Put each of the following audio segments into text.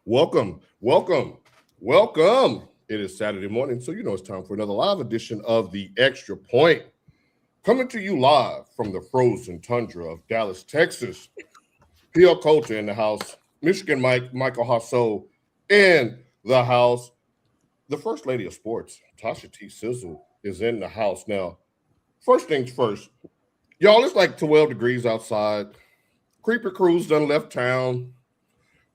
Welcome, welcome, welcome. It is Saturday morning, so you know it's time for another live edition of The Extra Point. Coming to you live from the frozen tundra of Dallas, Texas. P.L. Coulter in the house. Michigan Michael Hasso in the house. The First Lady of Sports, Tasha T. Sizzle, is in the house. Now, first things first. Y'all, it's like 12 degrees outside. Creeper Cruise done left town.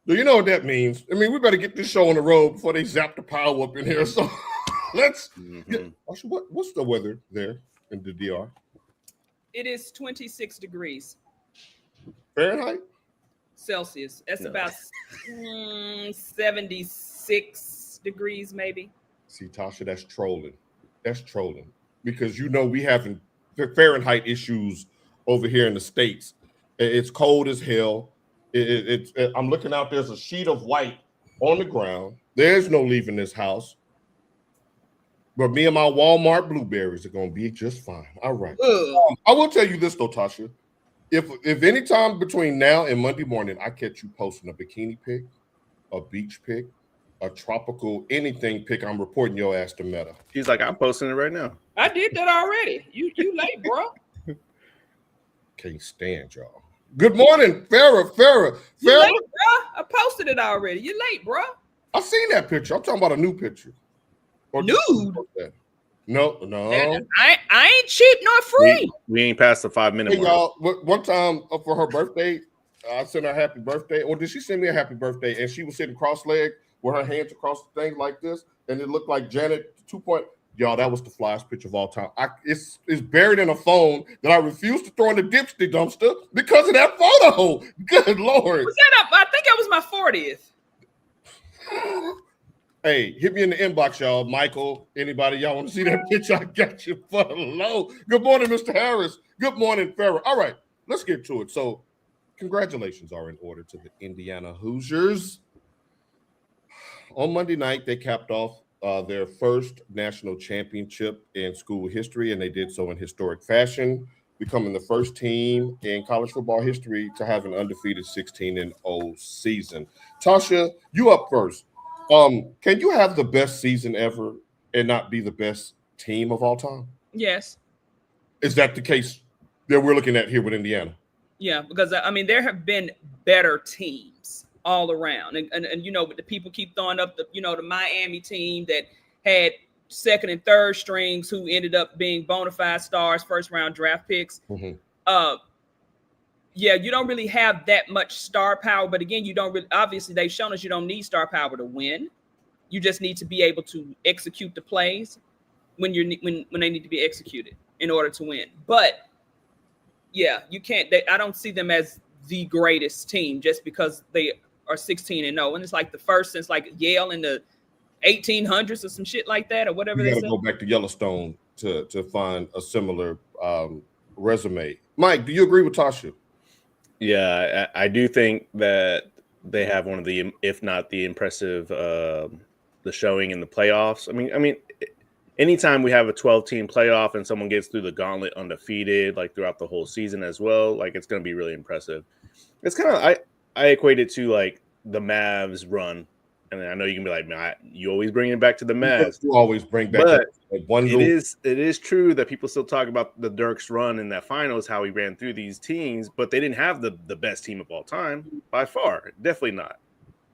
Do you know what that means? I mean, we better get this show on the road before they zap the power up in here. So let's get, what's the weather there in the DR? It is 26 degrees. Fahrenheit? Celsius. That's about 76 degrees, maybe. See, Tasha, that's trolling. That's trolling. Because you know we having Fahrenheit issues over here in the States. It's cold as hell. I'm looking out. There's a sheet of white on the ground. There's no leaving this house. But me and my Walmart blueberries are going to be just fine. All right. I will tell you this, though, Tasha. If any time between now and Monday morning, I catch you posting a bikini pic, a beach pic, a tropical anything pic, I'm reporting your ass to Meta. He's like, I'm posting it right now. I did that already. You late, bro. Can't stand y'all. Good morning, Farrah. You late, bro. I posted it already. You late, bro. I seen that picture. I'm talking about a new picture. Or nude? No. I ain't cheap nor free. We ain't past the 5-minute mark. Y'all, one time for her birthday, I sent her a happy birthday. Or did she send me a happy birthday? And she was sitting cross-legged with her hands across the thing like this. And it looked like Janet 2. Y'all, that was the flyest picture of all time. It's buried in a phone that I refuse to throw in the dipstick dumpster because of that photo. Good Lord. Was that up? I think it was my 40th. Hey, hit me in the inbox, y'all. Michael, anybody, y'all want to see that picture? I got you for the low. Good morning, Mr. Harris. Good morning, Farrah. All right, let's get to it. So, congratulations are in order to the Indiana Hoosiers. On Monday night, they capped off their first national championship in school history, and they did so in historic fashion, becoming the first team in college football history to have an undefeated 16-0 season. Tasha, you up first. Can you have the best season ever and not be the best team of all time? Yes. Is that the case that we're looking at here with Indiana? Yeah, because I mean there have been better teams all around, and you know, but the people keep throwing up the Miami team that had second and third strings who ended up being bona fide stars, first round draft picks. Mm-hmm. Yeah, you don't really have that much star power, but again, you don't really. Obviously, they've shown us you don't need star power to win. You just need to be able to execute the plays when they need to be executed in order to win. But yeah, you can't. I don't see them as the greatest team just because they are 16-0, and it's like the first since like Yale in the 1800s or some shit like that or whatever. You got to go back to Yellowstone to find a similar resume. Mike, do you agree with Tasha? Yeah, I do think that they have one of the, if not the impressive, the showing in the playoffs. I mean, anytime we have a 12-team playoff and someone gets through the gauntlet undefeated, like throughout the whole season as well, like it's going to be really impressive. It's kind of I equate it to like the Mavs run, and I know you can be like, man, you always bring it back to the Mavs. You always bring back one. It is true that people still talk about the Dirk's run in that finals, how he ran through these teams, but they didn't have the best team of all time by far, definitely not.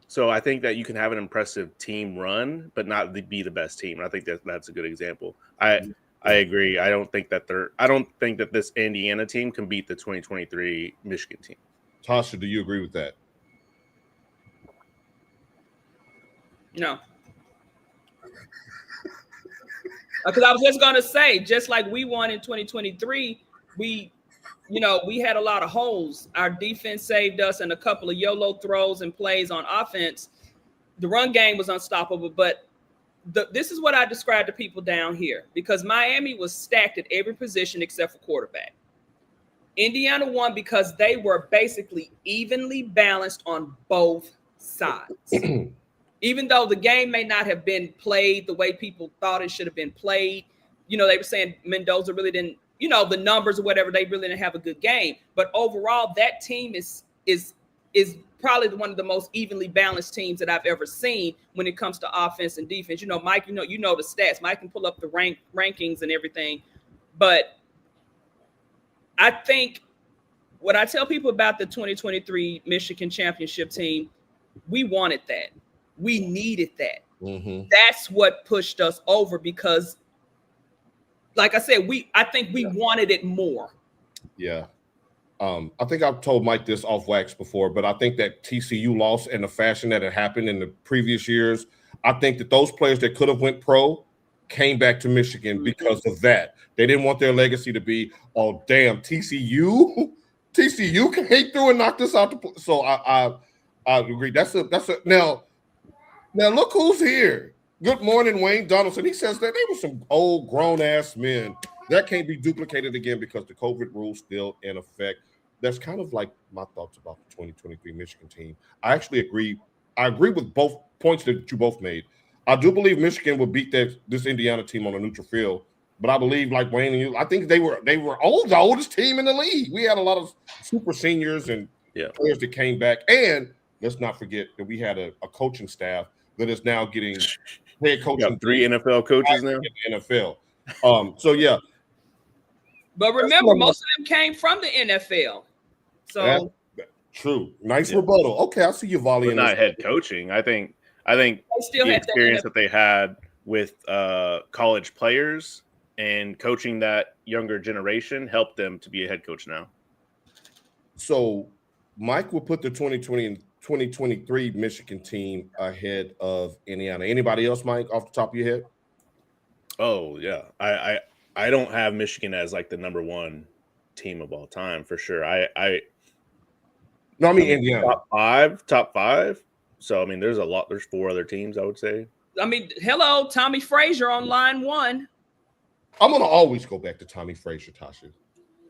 So I think that you can have an impressive team run, but not be the best team. And I think that's a good example. I agree. I don't think that this Indiana team can beat the 2023 Michigan team. Tasha, do you agree with that? No. Because I was just going to say, just like we won in 2023, we had a lot of holes. Our defense saved us and a couple of YOLO throws and plays on offense. The run game was unstoppable, but this is what I described to people down here, because Miami was stacked at every position except for quarterback. Indiana won because they were basically evenly balanced on both sides. Even though the game may not have been played the way people thought it should have been played, they were saying Mendoza really didn't, the numbers or whatever, they really didn't have a good game. But overall, that team is is probably one of the most evenly balanced teams that I've ever seen when it comes to offense and defense. You know, Mike, you know the stats. Mike can pull up the rankings and everything. But I think what I tell people about the 2023 Michigan championship team, we wanted that. We needed that. Mm-hmm. That's what pushed us over because, like I said, I think we wanted it more. Yeah. I think I've told Mike this off wax before, but I think that TCU loss and the fashion that had happened in the previous years, I think that those players that could have went pro came back to Michigan because of that. They didn't want their legacy to be, oh, damn, TCU came through and knocked us out. So I agree. That's a now look who's here. Good morning, Wayne Donaldson. He says that they were some old grown-ass men. That can't be duplicated again because the COVID rule's still in effect. That's kind of like my thoughts about the 2023 Michigan team. I actually agree. I agree with both points that you both made. I do believe Michigan will beat this Indiana team on a neutral field, but I believe, like Wayne and you, I think they were the oldest team in the league. We had a lot of super seniors and players that came back. And let's not forget that we had a coaching staff that is now getting head coaching. 3 NFL coaches now in the NFL. So yeah. But remember, most of them came from the NFL. So true. Nice rebuttal. Okay, I see you volleying. Not head coaching. I think the experience that they had with college players and coaching that younger generation helped them to be a head coach now. So Mike will put the 2020 and 2023 Michigan team ahead of Indiana. Anybody else, Mike, off the top of your head? Oh, yeah. I don't have Michigan as like the number one team of all time for sure. No, I mean Indiana. Top five. So I mean, there's 4 other teams, I would say. I mean, hello, Tommy Frazier on line 1. I'm gonna always go back to Tommy Frazier, Tasha,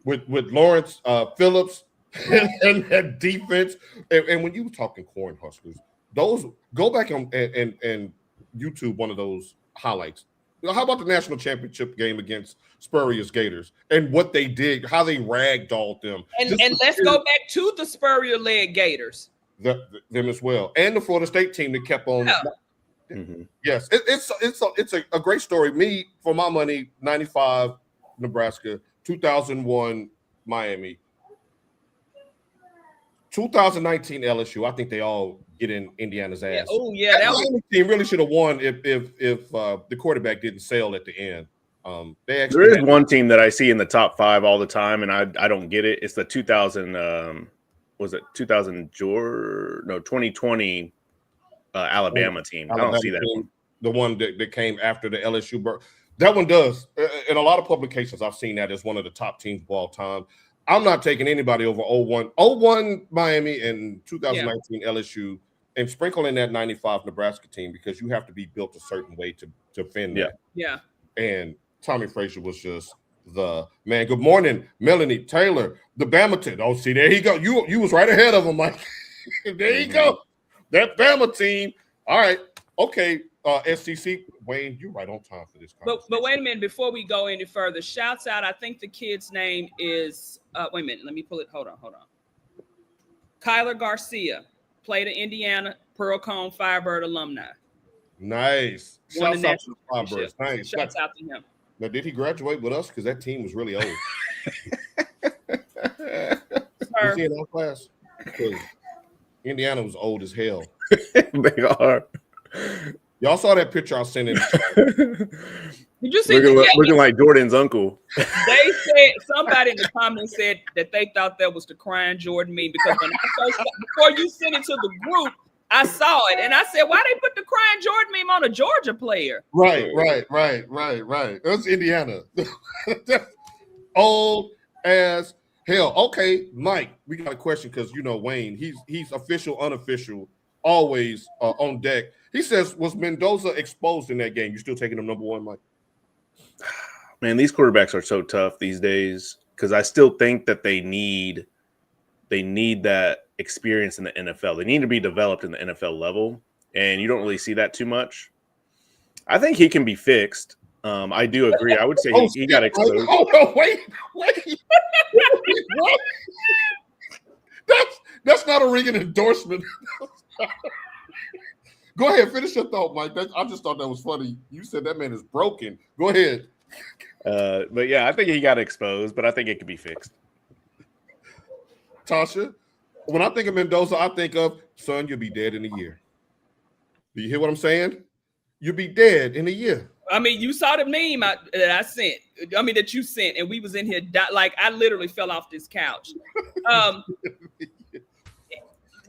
with Lawrence Phillips and that defense. And when you were talking Cornhuskers, those go back and YouTube one of those highlights. How about the national championship game against Spurrier's Gators and what they did, how they ragdolled them? And let's go back to the Spurrier-led Gators. Them as well. And the Florida State team that kept on. Yeah. Mm-hmm. Yes, it's a great story. Me, for my money, 95 Nebraska, 2001 Miami, 2019 LSU. I think they all get in Indiana's ass. Oh yeah, that team really should have won if the quarterback didn't sail at the end. There is one team that I see in the top 5 all the time, and I don't get it. It's the 2020 Alabama team. I don't see that one. The one that came after the LSU. That one does. In a lot of publications, I've seen that as one of the top teams of all time. I'm not taking anybody over 01 Miami and 2019 LSU and sprinkle in that 95 Nebraska team because you have to be built a certain way to defend that. Yeah. And Tommy Frazier was just the man. Good morning, Melanie Taylor, the Bamaton. Oh, see, there you go. You was right ahead of him, Mike. There you go. That Bama team. All right. Okay. SCC, Wayne, you're right on time for this conversation. But wait a minute, before we go any further, shouts out. I think the kid's name is wait a minute, let me pull it. Hold on. Kyler Garcia, played at Indiana, Pearl Cone Firebird alumni. Nice. Shouts out to the Firebirds. Nice. Shouts out to him. Now, did he graduate with us? Because that team was really old. Was he in our class? Because Indiana was old as hell. They are. Y'all saw that picture I sent in. Did you see looking like Jordan's uncle? They said, somebody in the comments said that they thought that was the crying Jordan meme because when I first, before you sent it to the group, I saw it and I said, why they put the crying Jordan meme on a Georgia player? Right. That's Indiana. Old as hell. Okay, Mike, we got a question because Wayne, he's official, unofficial, always on deck. He says, was Mendoza exposed in that game? You still taking him number 1, Mike? Man, these quarterbacks are so tough these days because I still think that they need that experience in the NFL. They need to be developed in the NFL level, and you don't really see that too much. I think he can be fixed. I do agree. I would say he got exposed. Oh, no, wait. That's not a ringing endorsement. Go ahead, finish your thought, Mike. I just thought that was funny. You said that man is broken. Go ahead. But yeah, I think he got exposed, but I think it could be fixed. Tasha, when I think of Mendoza, I think of, son, you'll be dead in a year. Do you hear what I'm saying? You'll be dead in a year. I mean, you saw the meme that I sent. I mean, that you sent, and we was in here like I literally fell off this couch.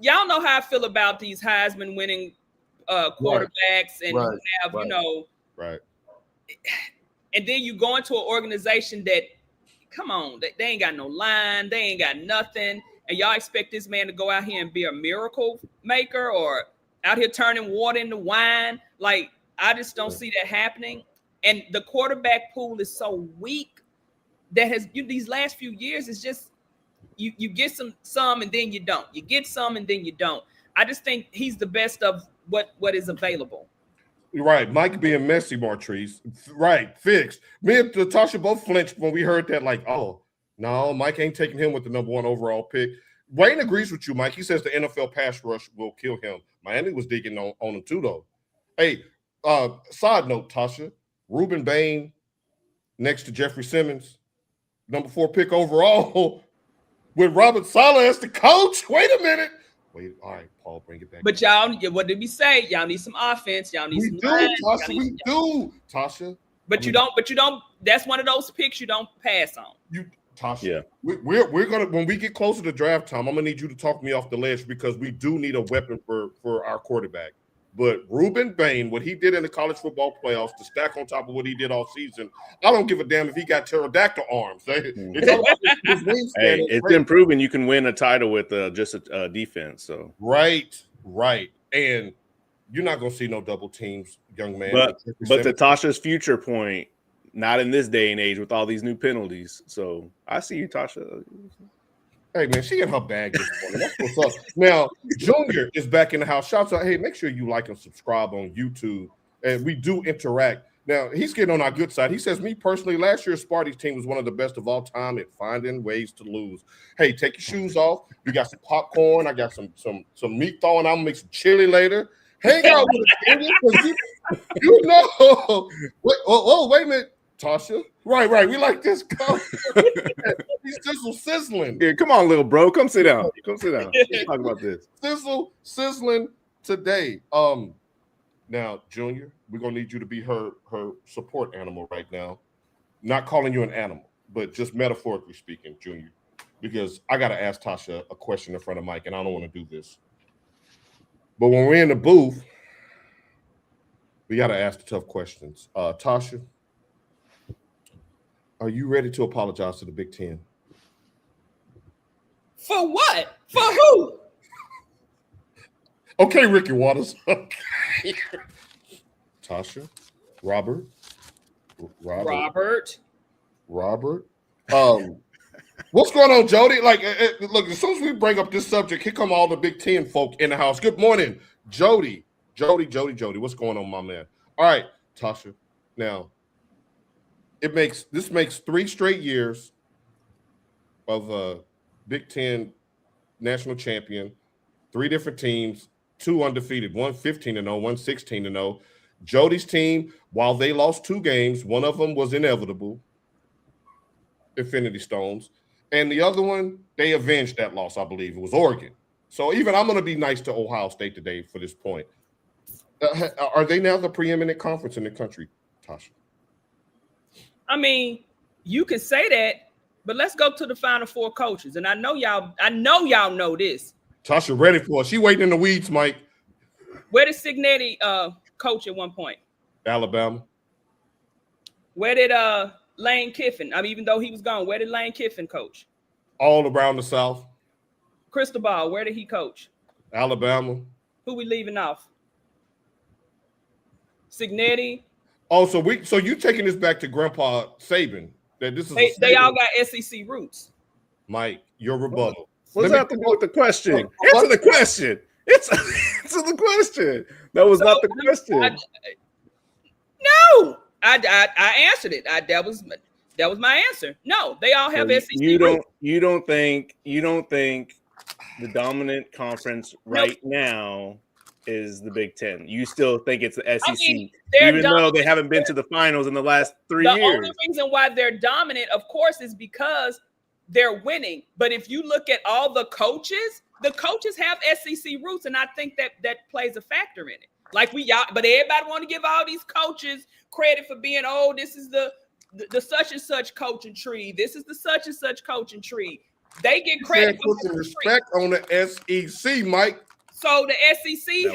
Y'all know how I feel about these Heisman winning quarterbacks, and have right. And then you go into an organization that, come on, they ain't got no line, they ain't got nothing, and y'all expect this man to go out here and be a miracle maker or out here turning water into wine? Like, I just don't see that happening. And the quarterback pool is so weak that these last few years is just you get some and then you don't. You get some and then you don't. I just think he's the best of what is available. Right, Mike being messy, Martrice. Right, fixed. Me and Tasha both flinched when we heard that. Like, oh no, Mike ain't taking him with the number 1 overall pick. Wayne agrees with you, Mike. He says the NFL pass rush will kill him. Miami was digging on him too, though. Hey, side note, Tasha, Reuben Bain next to Jeffrey Simmons, number 4 pick overall, with Robert Saleh as the coach. Wait a minute. Wait, all right, Paul, bring it back. But y'all, what did we say? Y'all need some offense. Y'all need some line. We do, Tasha. But you don't. That's one of those picks you don't pass on. Tasha. Yeah. We're gonna, when we get closer to draft time, I'm gonna need you to talk me off the ledge because we do need a weapon for our quarterback. But Reuben Bain, what he did in the college football playoffs, to stack on top of what he did all season, I don't give a damn if he got pterodactyl arms. It's been proven you can win a title with just a defense. So right, and you're not gonna see no double teams, young man. But to Tasha's future point, not in this day and age with all these new penalties. So I see you, Tasha. Hey, man, she in her bag this morning. That's what's up. Now, Junior is back in the house. Shouts out, hey, make sure you like and subscribe on YouTube. And we do interact. Now, he's getting on our good side. He says, me personally, last year's Sparty's team was one of the best of all time at finding ways to lose. Hey, take your shoes off. You got some popcorn. I got some meat thawing. I'm going to make some chili later. Hang out with us. You know. Wait a minute. Tasha. Right. We like this coach. He's sizzling. Yeah, come on, little bro. Come sit down. Let's talk about this. Sizzling today. Now, Junior, we're gonna need you to be her support animal right now. Not calling you an animal, but just metaphorically speaking, Junior, because I gotta ask Tasha a question in front of Mike, and I don't want to do this. But when we're in the booth, we gotta ask the tough questions. Tasha, are you ready to apologize to the Big Ten? For what? For who? Okay, Ricky Waters. Tasha, Robert. What's going on, Jody? Like, look, as soon as we bring up this subject, here come all the Big Ten folk in the house. Good morning, Jody. What's going on, my man? All right, Tasha. Now, this makes 3 straight years of a Big Ten national champion, 3 different teams, 2 undefeated, one 15-0, one 16-0. Jody's team, while they lost 2 games, one of them was inevitable, Infinity Stones, and the other one, they avenged that loss, I believe. It was Oregon. So even I'm going to be nice to Ohio State today for this point. Are they now the preeminent conference in the country, Tasha? I mean, you can say that, but let's go to the Final 4 coaches. And I know y'all know this. Tasha ready for it. She waiting in the weeds, Mike. Where did Signetti coach at one point? Alabama. Where did Lane Kiffin? I mean, even though he was gone, where did Lane Kiffin coach? All around the South. Cristobal, where did he coach? Alabama. Who we leaving off? Signetti. Oh, so you taking this back to Grandpa Saban? That this is they all got SEC roots. Mike, your rebuttal. What's that to do with the question? Answer the question. Answer the question. That was not the question. No, I answered it. That was my answer. No, they all have SEC roots. You don't think the dominant conference right now is the Big Ten. You still think it's the SEC, even though they haven't been to the finals in the last 3 years. The only reason why they're dominant, of course, is because they're winning. But if you look at all the coaches have SEC roots, and I think that plays a factor in it. Like but everybody want to give all these coaches credit for being, this is the such and such coaching tree. This is the such and such coaching tree. They get credit for put some respect on the SEC, Mike. So the SEC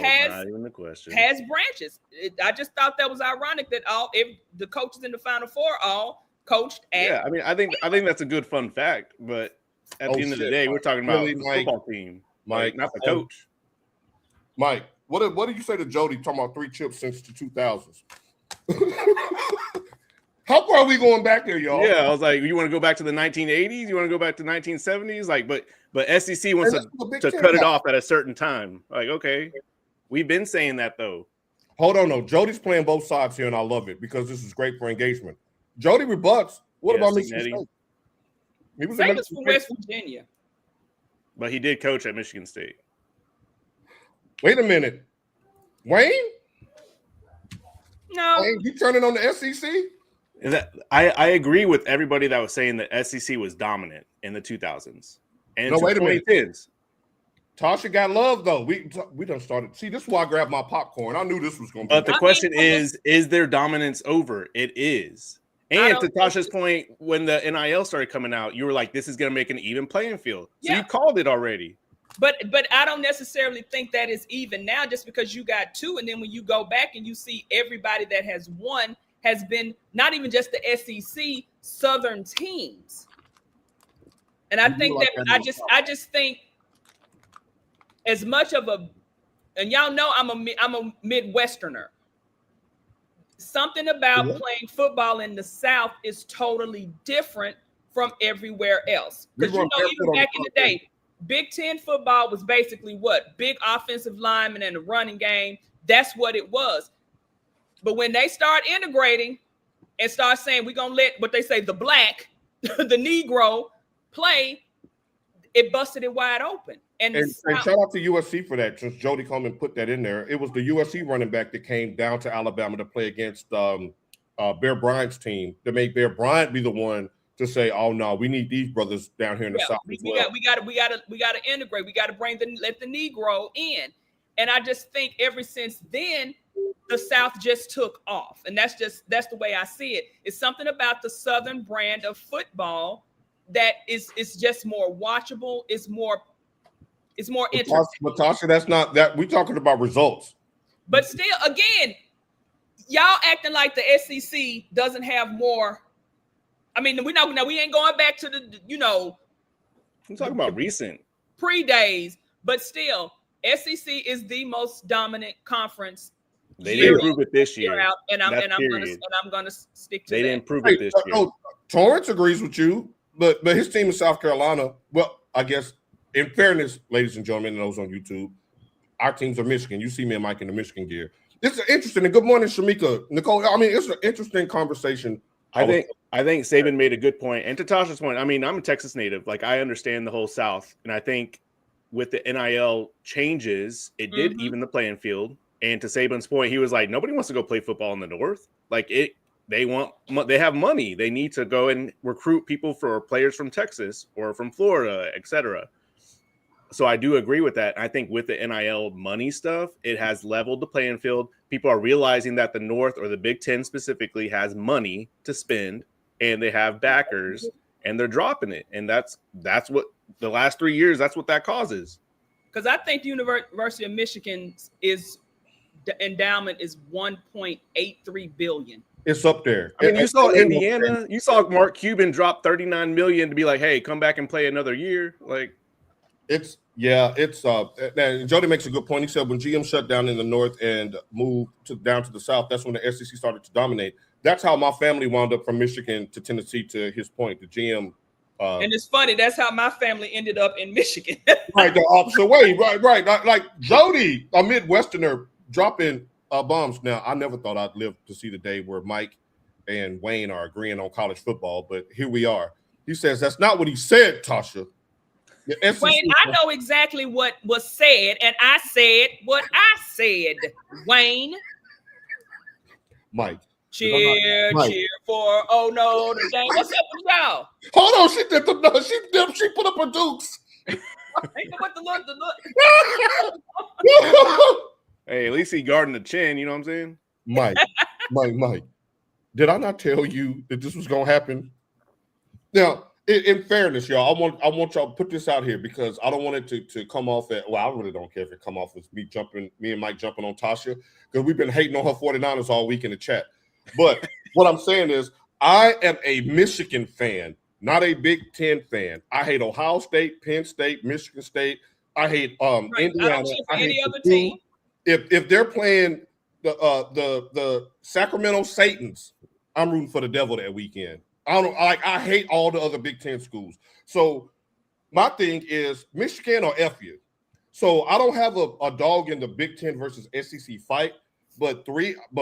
has branches. I just thought that was ironic that if the coaches in the Final Four all coached at. Yeah, I mean, I think that's a good fun fact, but at the end of the day, we're talking about the football team, Mike, not the coach. Mike, what do you say to Jody talking about 3 chips since the 2000s? How far are we going back there, y'all? Yeah, I was like, you want to go back to the 1980s? You want to go back to 1970s? Like, but SEC wants to cut it off at a certain time. Like, okay, we've been saying that though. Hold on, no. Jody's playing both sides here, and I love it because this is great for engagement. Jody rebuts. What about Michigan State? He was from West Virginia, but he did coach at Michigan State. Wait a minute, Wayne? No, Wayne, you turning on the SEC? Is that I agree with everybody that was saying that SEC was dominant in the 2000s and wait a minute. 2010s. Tasha got love though. We done started. See, this is why I grabbed my popcorn. I knew this was going to be. But the question is their dominance over? It is. And to Tasha's point, when the NIL started coming out, you were like, "This is going to make an even playing field." So you called it already. But I don't necessarily think that is even now, just because you got 2, and then when you go back and you see everybody that has won has been not even just the SEC, Southern teams. And I think I just think as much of and y'all know I'm a Midwesterner. Something about playing football in the South is totally different from everywhere else. Because even back in the day, Big Ten football was basically what? Big offensive linemen and a running game. That's what it was. But when they start integrating and start saying we're going to let what they say the black, the Negro play, it busted it wide open. And shout out to USC for that, since Jody Coleman put that in there. It was the USC running back that came down to Alabama to play against Bear Bryant's team that made Bear Bryant be the one to say, "Oh no, we need these brothers down here in the South." We got to integrate. We got to let the Negro in. And I just think ever since then, the South just took off. And that's the way I see it. It's something about the Southern brand of football that is just more watchable. It's more interesting. But Tasha, that's not that we're talking about results. But still, again, y'all acting like the SEC doesn't have more. I mean, we ain't going back to I'm talking about recent pre-days, but still, SEC is the most dominant conference. They didn't prove it this year, and I'm gonna stick to that. They didn't prove it this year. Torrance agrees with you, but his team in South Carolina. Well, I guess in fairness, ladies and gentlemen, and those on YouTube, our teams are Michigan. You see me and Mike in the Michigan gear. It's interesting. And good morning, Shamika, Nicole. I mean, it's an interesting conversation. I think Saban made a good point. And to Tasha's point, I mean, I'm a Texas native. Like, I understand the whole South. And I think with the NIL changes, it did even the playing field. And to Saban's point, he was like, nobody wants to go play football in the North. Like, they have money. They need to go and recruit people for players from Texas or from Florida, etc. So I do agree with that. I think with the NIL money stuff, it has leveled the playing field. People are realizing that the North, or the Big Ten specifically, has money to spend, and they have backers, and they're dropping it. And that's what the last 3 years, that's what that causes. Because I think the University of Michigan's endowment is $1.83 billion. It's up there. I mean, you saw Indiana. You saw Mark Cuban drop $39 million to be like, hey, come back and play another year. Like, it's Jody makes a good point. He said when GM shut down in the North and moved down to the South, that's when the SEC started to dominate. That's how my family wound up from Michigan to Tennessee, to his point. The GM. And it's funny. That's how my family ended up in Michigan. Right, the opposite way. Right. Like Jody, a Midwesterner, dropping bombs. Now, I never thought I'd live to see the day where Mike and Wayne are agreeing on college football, but here we are. He says that's not what he said, Tasha. The SEC. Wayne, I know exactly what was said, and I said what I said. Wayne. Mike. Cheer, Mike. cheer for Notre Dame. What's up with y'all? Hold on, she put up her dukes. Ain't know what the look. Hey, at least he guarding the chin. You know what I'm saying? Mike. Did I not tell you that this was gonna happen? Now, in fairness, y'all, I want y'all to put this out here because I don't want it to come off at. Well, I really don't care if it come off as me and Mike jumping on Tasha because we've been hating on her 49ers all week in the chat. But what I'm saying is, I am a Michigan fan, not a Big Ten fan. I hate Ohio State, Penn State, Michigan State. I hate Indiana. I don't cheer for any other Purdue. team. If they're playing the Sacramento Satans, I'm rooting for the devil that weekend. I hate all the other Big Ten schools. So my thing is Michigan or F you. So I don't have a dog in the Big Ten versus SEC fight, but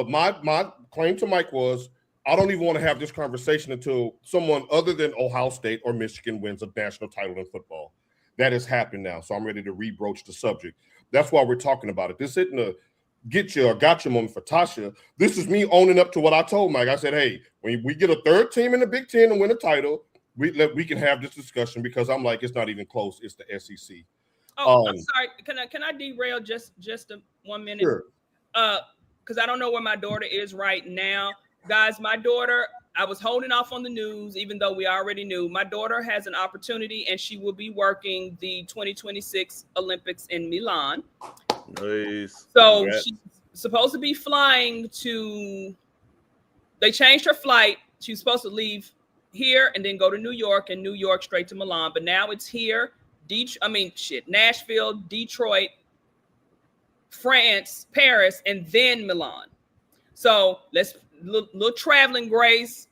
my claim to Mike was I don't even want to have this conversation until someone other than Ohio State or Michigan wins a national title in football. That has happened now, so I'm ready to rebroach the subject. That's why we're talking about it. This isn't a get you or gotcha moment for Tasha. This is me owning up to what I told Mike. I said, hey, when we get a third team in the Big Ten and win a title, we can have this discussion because I'm like, it's not even close. It's the SEC. Oh, I'm sorry. Can I derail just 1 minute? Sure. Because I don't know where my daughter is right now. Guys, my daughter, I was holding off on the news, even though we already knew. My daughter has an opportunity, and she will be working the 2026 Olympics in Milan. Nice. So Congrats. she's supposed to be flying to. They changed her flight. She was supposed to leave here and then go to New York, and New York straight to Milan. But now it's here. Nashville, Detroit, France, Paris, and then Milan. So let's little traveling grace.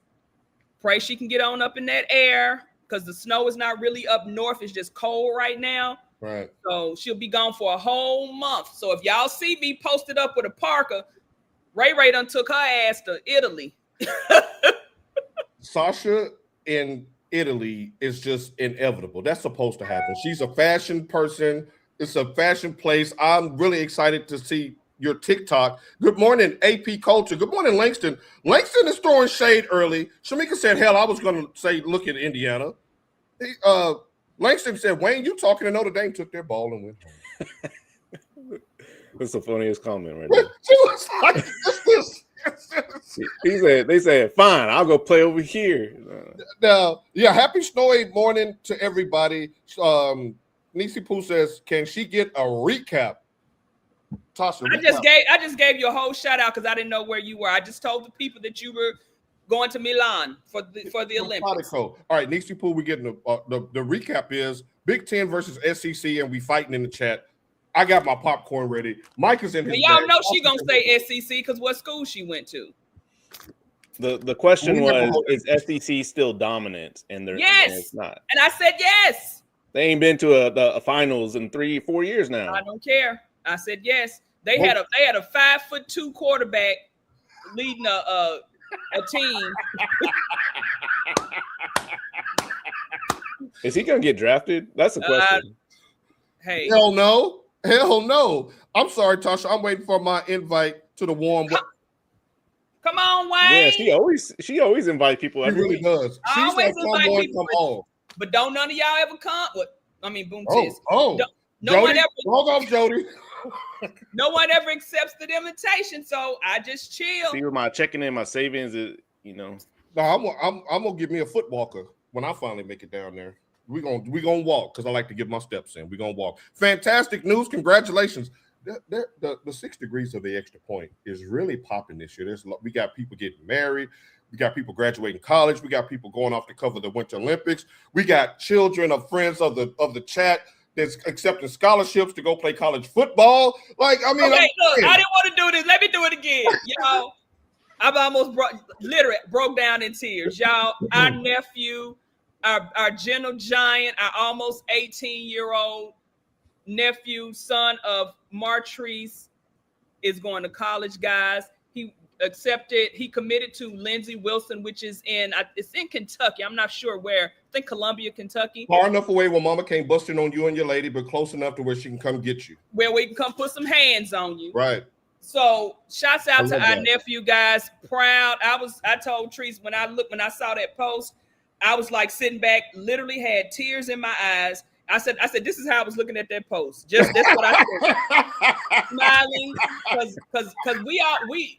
Pray she can get on up in that air because the snow is not really up north. It's just cold right now. Right. So she'll be gone for a whole month. So if y'all see me posted up with a parka, Ray done took her ass to Italy. Sasha in Italy is just inevitable. That's supposed to happen. She's a fashion person. It's a fashion place. I'm really excited to see your TikTok. Good morning, AP Culture. Good morning, Langston. Langston is throwing shade early. Shamika said, hell, I was going to say, look at Indiana. Langston said, Wayne, you talking to Notre Dame took their ball and went home. That's the funniest comment right She was like, They said, fine, I'll go play over here. Now, yeah, happy snowy morning to everybody. Nisi Pooh says, can she get a recap? Tasha, I just gave you a whole shout out because I didn't know where you were. I just told the people that you were going to Milan for the Olympics. All right, Nisi Pooh, we're getting the recap is Big Ten versus SEC, and we fighting in the chat. I got my popcorn ready. Mike is in his. Y'all know she gonna say SEC because what school she went to. The question was, is SEC still dominant? And yes, it's not. And I said yes. They ain't been to a finals in 3-4 years now. I don't care. I said yes. They had a 5'2" quarterback leading a team. Is he gonna get drafted? That's the question. Hey, hell no. I'm sorry, Tasha. I'm waiting for my invite to the warm. Come on, Wayne. Yeah, she always invites people. She really does. I She's always like, invite come on, people, come on. But don't none of y'all ever come. Boom tis. No Jody, one ever. Log off, Jody. No one ever accepts the invitation, so I just chill. See, with my checking in my savings, No, I'm gonna give me a foot walker when I finally make it down there. We're gonna walk because I like to get my steps in. We're gonna walk. Fantastic news! Congratulations. The 6 degrees of the extra point is really popping this year. We got people getting married. We got people graduating college. We got people going off to cover the Winter Olympics. We got children of friends of the chat that's accepting scholarships to go play college football. Like, I mean, okay, look, I didn't want to do this. Let me do it again, y'all. I've almost broke down in tears, y'all. Our nephew, our gentle giant, our almost 18-year-old nephew, son of Martrice, is going to college, guys. He committed to Lindsey Wilson, which is it's in Kentucky. I'm not sure where think Columbia, Kentucky. Far enough away where mama can't bust in on you and your lady, but close enough to where she can come get you. Where we can come put some hands on you. Right. So shouts out to our that. nephew, guys. Proud. I told Treese when I saw that post, I was like sitting back, literally had tears in my eyes. I said, this is how I was looking at that post. Just that's what I said. Smiling, because we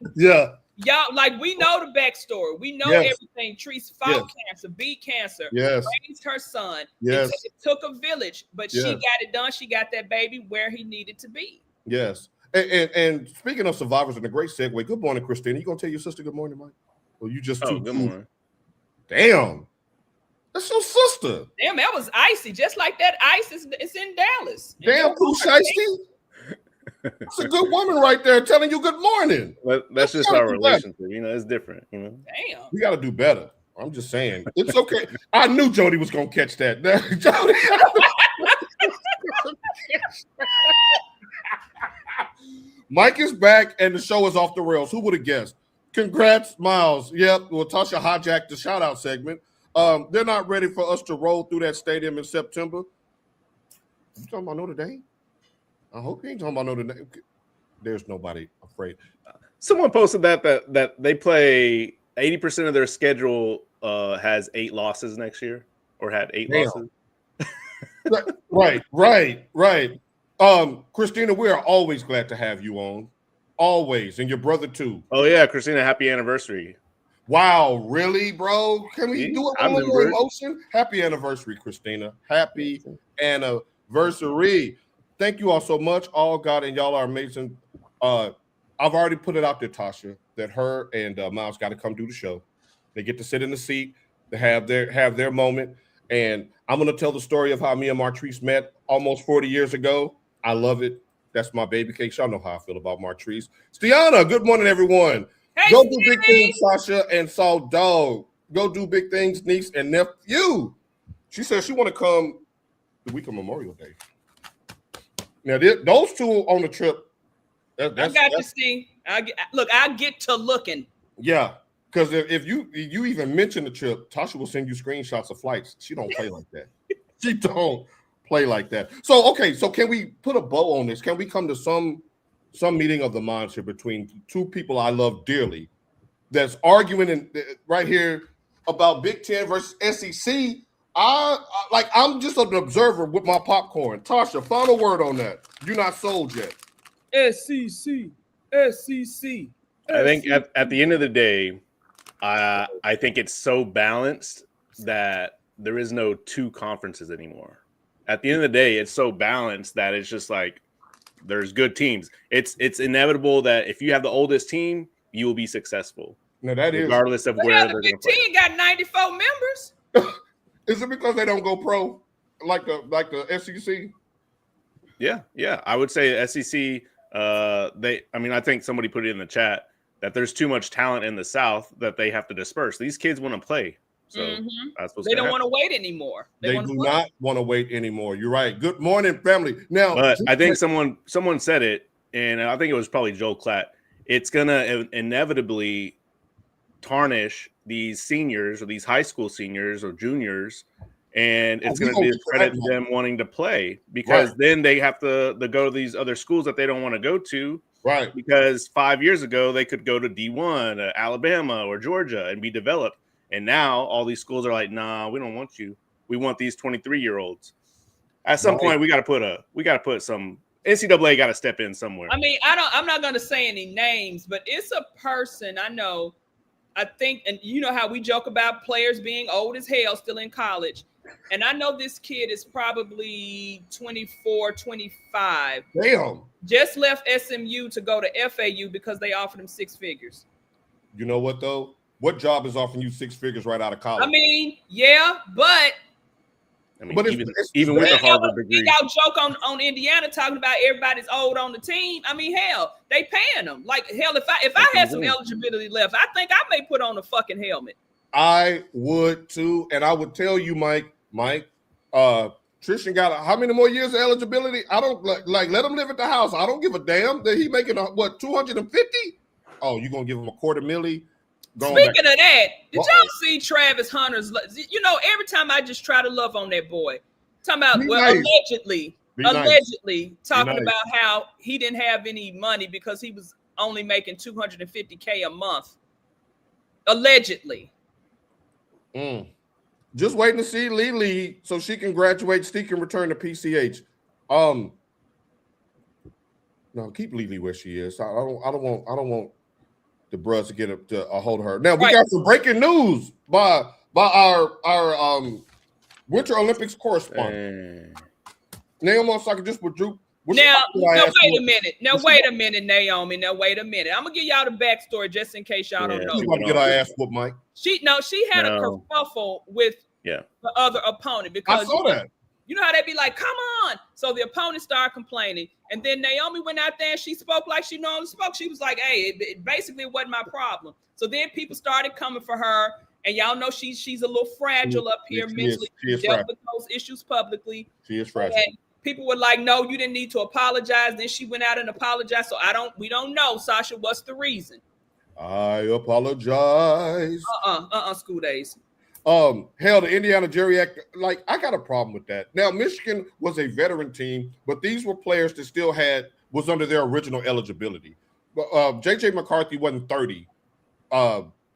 y'all, like, we know the backstory. We know everything. Treese fought cancer, beat cancer, raised her son. Yes. It took a village, but she got it done. She got that baby where he needed to be. Yes. And speaking of survivors, and a great segue. Good morning, Christina. You gonna tell your sister good morning, Mike? Or you just good morning? Damn, that's your sister. Damn, that was icy, just like that ice is in Dallas. Damn, Pooh Shiesty. That's a good woman right there telling you good morning. That's just our relationship. You know, it's different. You know, damn, we got to do better. I'm just saying, it's okay. I knew Jody was gonna catch that. Jody. Mike is back and the show is off the rails. Who would have guessed? Congrats, Miles. Yep. Well, Tasha hijacked the shout out segment. They're not ready for us to roll through that stadium in September. You talking about Notre Dame? I hope you ain't talking about Notre Dame. There's nobody afraid. Someone posted that they play 80% of their schedule has 8 losses next year, or had 8 losses. Right. Christina, we are always glad to have you on. Always. And your brother too. Oh yeah, Christina, happy anniversary. Wow, really, bro? Can we do it one more emotion? Happy anniversary, Christina. Happy anniversary. Thank you all so much. All God, and y'all are amazing. I've already put it out there, Tasha, that her and Miles got to come do the show. They get to sit in the seat, to have their moment. And I'm going to tell the story of how me and Martrice met almost 40 years ago. I love it. That's my baby cake. Y'all know how I feel about Martrice. Stiana, good morning, everyone. Hey, go do big things, Sasha and Saul Dog. Go do big things, niece and nephew. She says she want to come the week of Memorial Day. Now, those two on the trip. I got to see. I get to looking. Yeah, because if you even mention the trip, Tasha will send you screenshots of flights. She don't play like that. She don't play like that. So, okay, so can we put a bow on this? Can we come to some meeting of the minds here between two people I love dearly that's arguing right here about Big Ten versus SEC? I'm just an observer with my popcorn. Tasha, final word on that. You're not sold yet. SEC. I think at the end of the day, I think it's so balanced that there is no 2 conferences anymore. At the end of the day, it's so balanced that it's just like there's good teams. It's inevitable that if you have the oldest team, you will be successful. No, that regardless of where they're going to play. The Big Ten got 94 members. Is it because they don't go pro like the SEC? Yeah. I would say SEC. I think somebody put it in the chat that there's too much talent in the South that they have to disperse. These kids want to play, so that's what's they don't want to wait anymore. They do not want to wait anymore. You're right. Good morning, family. Now, but I think someone said it, and I think it was probably Joel Klatt. It's gonna inevitably tarnish these seniors or these high school seniors or juniors, and it's going to discredit them wanting to play because then they have to go to these other schools that they don't want to go to, right? Because 5 years ago they could go to D1, Alabama or Georgia and be developed, and now all these schools are like, nah, we don't want you. We want these 23-year-olds. At some point, we got to put some. NCAA got to step in somewhere. I mean, I'm not going to say any names, but it's a person I know. I think, and you know how we joke about players being old as hell still in college. And I know this kid is probably 24, 25. Damn. Just left SMU to go to FAU because they offered him 6 figures. You know what, though? What job is offering you 6 figures right out of college? I mean, yeah, but even with the Harvard degree. Y'all joke on Indiana talking about everybody's old on the team. I mean, hell, they paying them. Like, hell, if I had some eligibility left, I think I may put on a fucking helmet. I would too. And I would tell you, Mike, Tristan got how many more years of eligibility? I don't like let him live at the house. I don't give a damn that he making 250? Oh, you gonna give him $250,000? Speaking of that, did y'all see Travis Hunter's? You know, every time I just try to love on that boy. Talking about, allegedly talking about how he didn't have any money because he was only making $250K a month. Allegedly. Just waiting to see Lee so she can graduate. Steve can return to PCH. No, keep Lee where she is. I don't want the bruhs to get up to a hold of her. Now we got some breaking news by our Winter Olympics correspondent. Naomi Osaka just withdrew. Wait a minute, Naomi. Now wait a minute. I'm gonna give y'all the backstory just in case y'all don't know. She's about to get our ass whooped, Mike. She had a kerfuffle with the other opponent because I saw that. You know how they be like, come on. So the opponent started complaining. And then Naomi went out there and she spoke like she normally spoke. She was like, hey, it basically wasn't my problem. So then people started coming for her. And y'all know she's a little fragile up here mentally. She dealt with those issues publicly. She is fragile. And people were like, no, you didn't need to apologize. Then she went out and apologized. So we don't know, Sasha, what's the reason? I apologize. School days. Hell, the Indiana geriatric, like, I got a problem with that. Now, Michigan was a veteran team, but these were players that still was under their original eligibility. JJ McCarthy wasn't 30.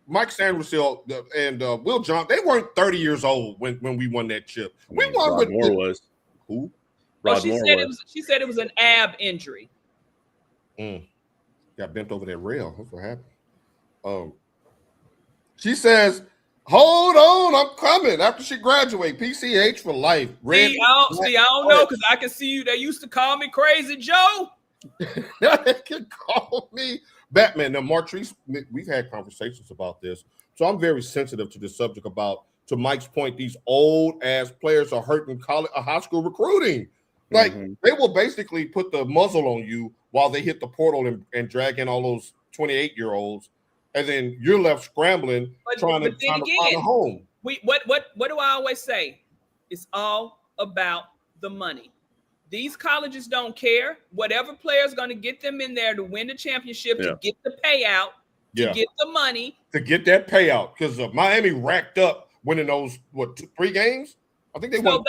Mike Sanderson and Will John, they weren't 30 years old when we won that chip. We won with Moore was. Who? Well, she said it was an ab injury. Got bent over that rail. That's what happened. She says, hold on, I'm coming after she graduates. PCH for life. I don't know because I can see you. They used to call me Crazy Joe. They can call me Batman. Now, Martrice, we've had conversations about this, so I'm very sensitive to this subject to Mike's point, these old-ass players are hurting high school recruiting. Like, they will basically put the muzzle on you while they hit the portal and drag in all those 28-year-olds. And then you're left scrambling, trying to find a home. What do I always say? It's all about the money. These colleges don't care. Whatever player's going to get them in there to win the championship, to get the payout, to get the money. To get that payout. Because Miami racked up winning those, 3 games? I think they won.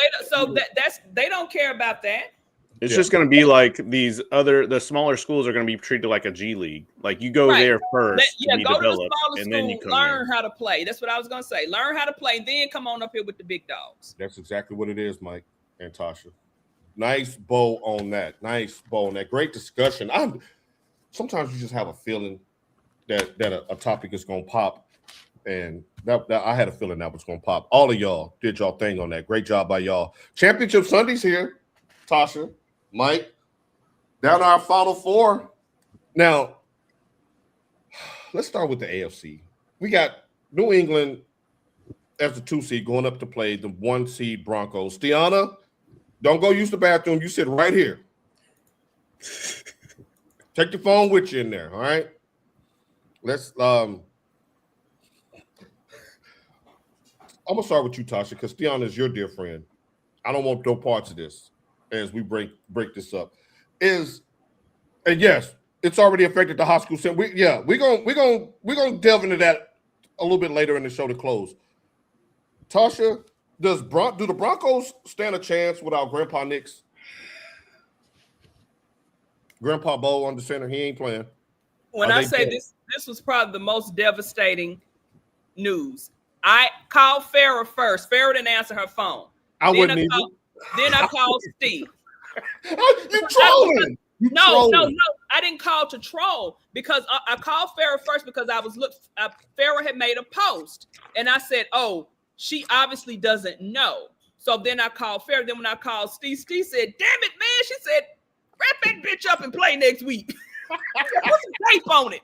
They don't care about that. It's just going to be like the smaller schools are going to be treated like a G League. Like you go there first, to be go developed, to the smaller and then you school, come learn how to play. That's what I was going to say. Learn how to play, then come on up here with the big dogs. That's exactly what it is, Mike and Tasha. Nice bow on that. Great discussion. Sometimes you just have a feeling that a topic is going to pop, and that I had a feeling that was going to pop. All of y'all did y'all thing on that. Great job by y'all. Championship Sunday's here, Tasha. Mike, down our Final Four. Now, let's start with the AFC. We got New England as the 2 seed going up to play the 1 seed Broncos. Stiana, don't go use the bathroom. You sit right here. Take your phone with you in there, all right? Let's I'm gonna start with you, Tasha, because Stiana is your dear friend. I don't want no parts of this as we break this up. And yes, it's already affected the high school scene. We're gonna delve into that a little bit later in the show to close. Tasha, do the Broncos stand a chance without Grandpa Nix? Grandpa Bo on the center, he ain't playing. When I say this was probably the most devastating news. I called Farrah first. Farrah didn't answer her phone. Then I called Steve. You trolling. No, I didn't call to troll because I called Farrah first because Farrah had made a post and I said, oh, she obviously doesn't know. So then I called Farrah. Then when I called Steve said, damn it, man. She said, wrap that bitch up and play next week. Put some tape on it.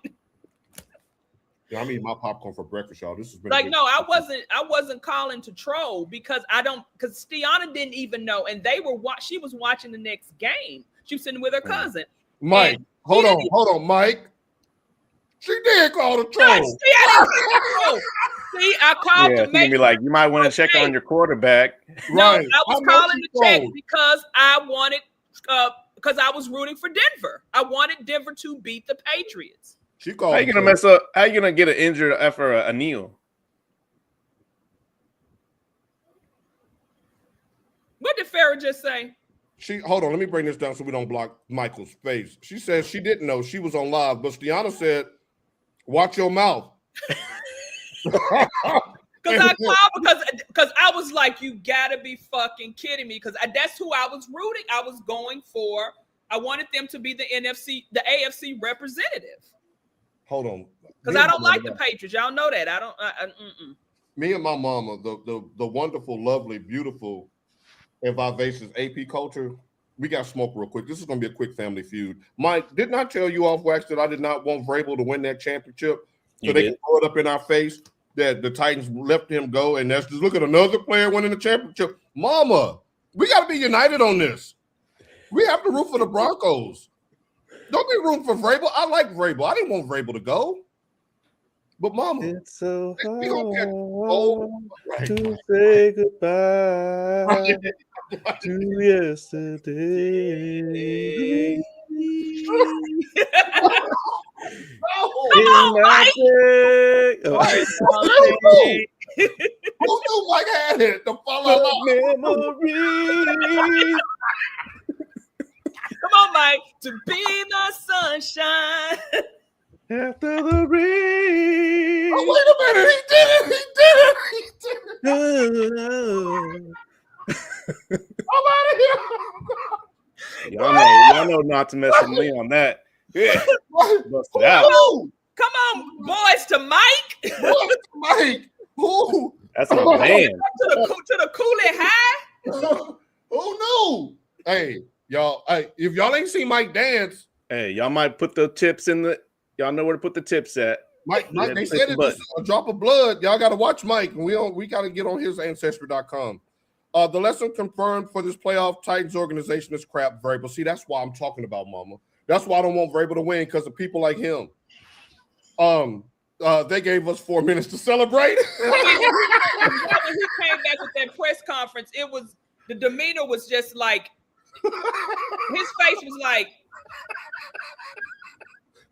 Yeah, I'm eating my popcorn for breakfast, y'all. This has been I wasn't calling to troll because Stiana didn't even know, and she was watching the next game. She was sitting with her cousin. Mike, hold on, Mike. She did call to troll. See, I called to make be like, you might want to check on your quarterback. No, right. I was calling to check because I wanted because I was rooting for Denver. I wanted Denver to beat the Patriots. She called. How you gonna mess up? How you gonna get an injured after a kneel? What did Farrah just say? Hold on, let me bring this down so we don't block Michael's face. She said she didn't know she was on live, but Stiana said, "Watch your mouth." Because I called because I was like, you gotta be fucking kidding me. Because that's who I was rooting. I was going for. I wanted them to be the AFC representative. Hold on. Because I don't like the Patriots. Y'all know that. I don't. Me and my mama, the wonderful, lovely, beautiful, and vivacious AP Culture, we got smoked real quick. This is going to be a quick family feud. Mike, didn't I tell you off wax that I did not want Vrabel to win that championship? So they can throw it up in our face that the Titans left him go, and that's just look at another player winning the championship. Mama, we got to be united on this. We have to root for the Broncos. Don't be rooting for Vrabel. I like Vrabel. I didn't want Vrabel to go. But Mama, it's so hard right. to say goodbye to yesterday. Come on, Mike. Who knew Mike had it? The follow memories. Come on, Mike. To be my sunshine. After the rain. Oh, wait a minute. He did it. I'm out of here. Y'all know not to mess with me on that. Yeah. Bust it out. Come on, boys to Mike. Mike. Who? That's my man. To the coolie high. Oh no. Hey, y'all. Hey, if y'all ain't seen Mike dance. Hey, y'all might put the tips in the. Y'all know where to put the tips at. Mike they said it's a drop of blood. Y'all got to watch Mike. We got to get on his ancestry.com. The lesson confirmed for this playoff Titans organization is crap, Vrabel. See, that's why I'm talking about, Mama. That's why I don't want Vrabel to win, because of people like him. They gave us 4 minutes to celebrate. When he came back with that press conference, the demeanor was just like, his face was like.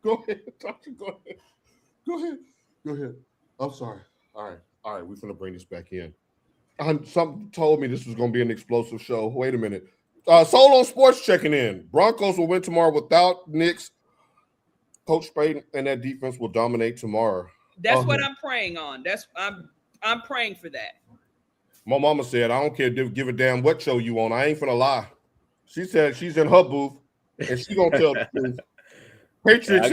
Go ahead, Doctor. Go ahead. I'm sorry. All right. We're gonna bring this back in. Something told me this was gonna be an explosive show. Wait a minute. Solo Sports checking in. Broncos will win tomorrow without Knicks. Coach Spain and that defense will dominate tomorrow. That's what I'm praying on. I'm praying for that. My mama said, I don't care, give a damn what show you on. I ain't finna lie. She said she's in her booth and she gonna tell the truth. Patriots. I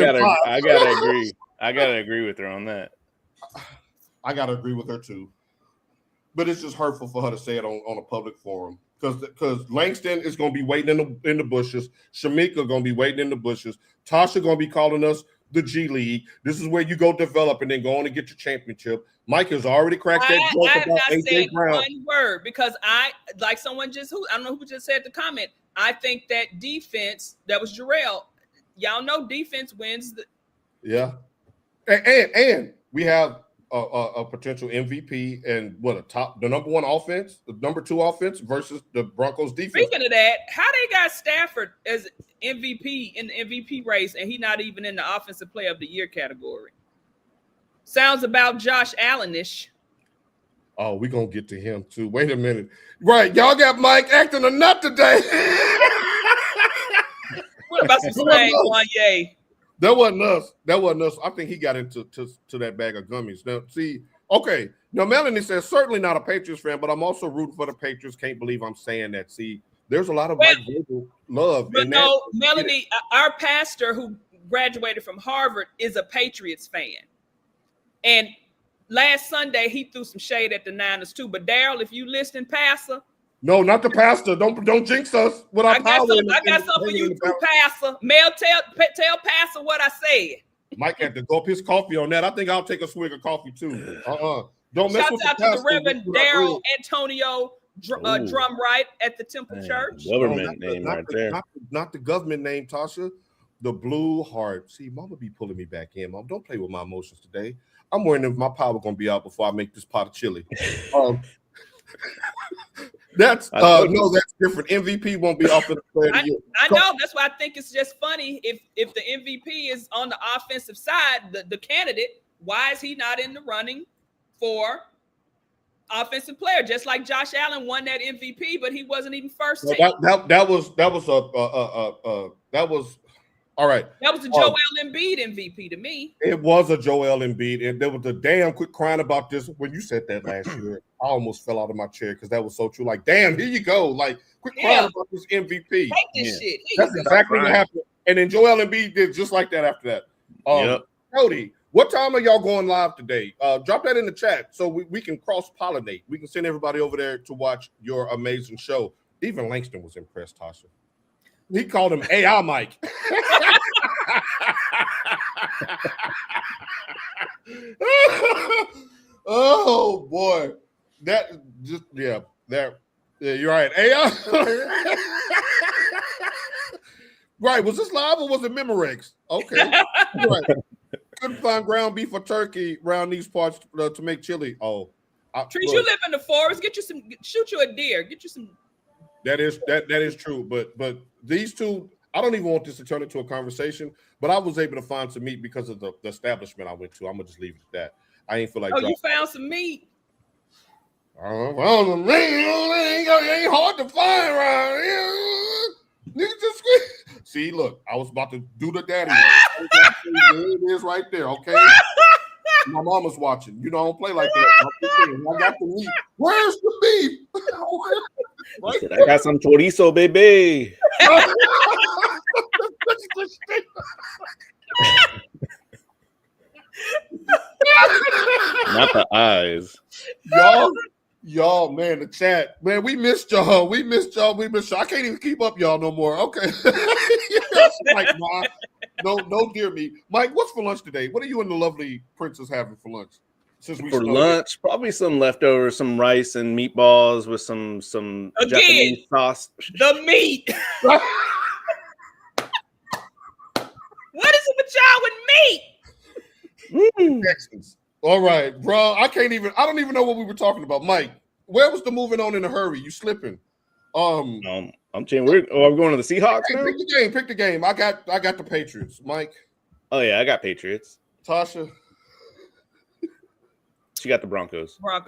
gotta agree. I gotta agree with her on that. I gotta agree with her too. But it's just hurtful for her to say it on a public forum. Because Langston is gonna be waiting in the bushes. Shamika gonna be waiting in the bushes. Tasha gonna be calling us the G League. This is where you go develop and then go on and get your championship. Mike has already cracked that joke about AJ Brown. One word because I don't know who just said the comment. I think that defense, that was Jarrell. Y'all know defense wins. Yeah, and we have a potential MVP and the number one offense, the number two offense versus the Broncos defense. Speaking of that, how they got Stafford as MVP in the MVP race and he not even in the Offensive Player of the Year category? Sounds about Josh Allen-ish. Oh, we're going to get to him too. Wait a minute. Right, y'all got Mike acting a nut today. What about some slang, Kanye? That wasn't us. I think he got into that bag of gummies. Now, see, okay. Now, Melanie says, certainly not a Patriots fan, but I'm also rooting for the Patriots. Can't believe I'm saying that. See, there's a lot of love. But no, Melanie, our pastor who graduated from Harvard is a Patriots fan. And last Sunday, he threw some shade at the Niners too. But Daryl, if you listen, Pastor. No, not the pastor. Don't jinx us. I got something for you too, Pastor. Mel, tell Pastor what I said. Mike had to go up his coffee on that. I think I'll take a swig of coffee too. Don't mess with the pastor. Shout out to the Reverend Daryl Antonio Drumright at the Temple Church. Government name right there. Not the government name, Tasha. The Blue Heart. See, Mama be pulling me back in. Mom, don't play with my emotions today. I'm worrying if my power gonna be out before I make this pot of chili. That's no, that's different. MVP won't be offensive player of the year. I know. That's why I think it's just funny. If the MVP is on the offensive side, the candidate, why is he not in the running for offensive player? Just like Josh Allen won that MVP, but he wasn't even first team. That was all right. That was a Joel Embiid MVP to me. It was a Joel Embiid, and there was a damn quit crying about this when you said that last year. I almost fell out of my chair because that was so true. Like, damn, here you go. Like, quit crying about this MVP. Take this shit. That's exactly what happened. And then Joel Embiid did just like that after that. Cody, what time are y'all going live today? Drop that in the chat so we can cross-pollinate. We can send everybody over there to watch your amazing show. Even Langston was impressed, Tasha. He called him AI Mike. Oh boy, you're right. AI. Right, was this live or was it Memorex? Okay, right. Couldn't find ground beef or turkey around these parts to make chili. Oh, Trees, you live in the forest. Shoot you a deer. Get you some. That is true, but these two, I don't even want this to turn into a conversation. But I was able to find some meat because of the establishment I went to. I'm gonna just leave it at that. I ain't feel like. Oh, you found some meat. Well, it ain't hard to find around here. See, look, I was about to do the daddy. There it is right there. Okay, my mama's watching. You don't play like that. I got the meat. Where's the beef? Right? I got some chorizo, baby. Not the eyes. Y'all, man, the chat, man, we missed y'all. We missed y'all. I can't even keep up y'all no more. Okay. Like, nah, no, dear me. Mike, what's for lunch today? What are you and the lovely princess having for lunch? For lunch, probably some leftovers, some rice and meatballs with some Japanese sauce. The meat. What is it with y'all with meat? Texans. All right, bro. I don't even know what we were talking about. Mike, where was the moving on in a hurry? You slipping. I'm changing. We're going to the Seahawks now? Pick the game. I got the Patriots. Mike. Oh yeah, I got Patriots. Tasha. She got the Broncos. All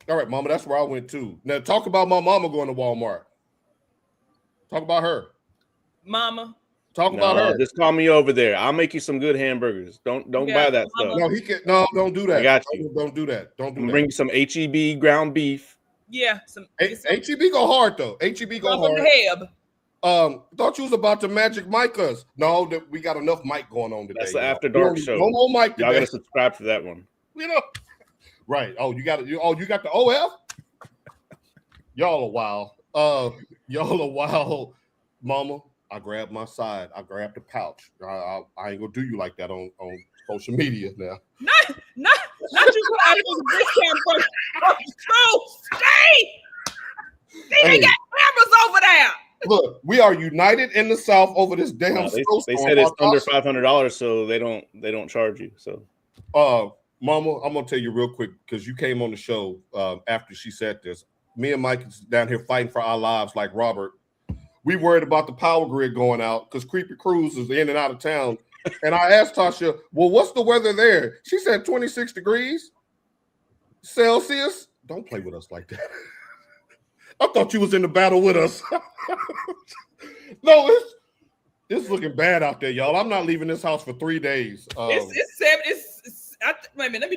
right, mama. That's where I went to. Now talk about my mama going to Walmart. Talk about her. Mama. Talk about her. Just call me over there. I'll make you some good hamburgers. Don't buy that stuff. No, he can't. No, don't do that. I got you. Don't do that. Don't do that. Bring you some HEB ground beef. Yeah, HEB go hard though. HEB go hard. Thought you was about to magic mic us. No, we got enough mic going on today. That's the After Dark show. No more mic today. Y'all gotta subscribe to that one. You know, right? Oh, you got the OF. Y'all a while, mama. I grabbed my side. I grabbed the pouch. I ain't gonna do you like that on social media now. Not you put out this discount from they got cameras over there. Look, we are united in the South over this damn snowstorm. They said it's under $500, so they don't charge you. So, Mama, I'm gonna tell you real quick because you came on the show after she said this. Me and Mike is down here fighting for our lives like Robert. We worried about the power grid going out because Creepy Cruise is in and out of town. And I asked Tasha, well, what's the weather there? She said 26 degrees Celsius. Don't play with us like that. I thought you was in the battle with us. No, it's looking bad out there, y'all. I'm not leaving this house for 3 days. Wait a minute, let me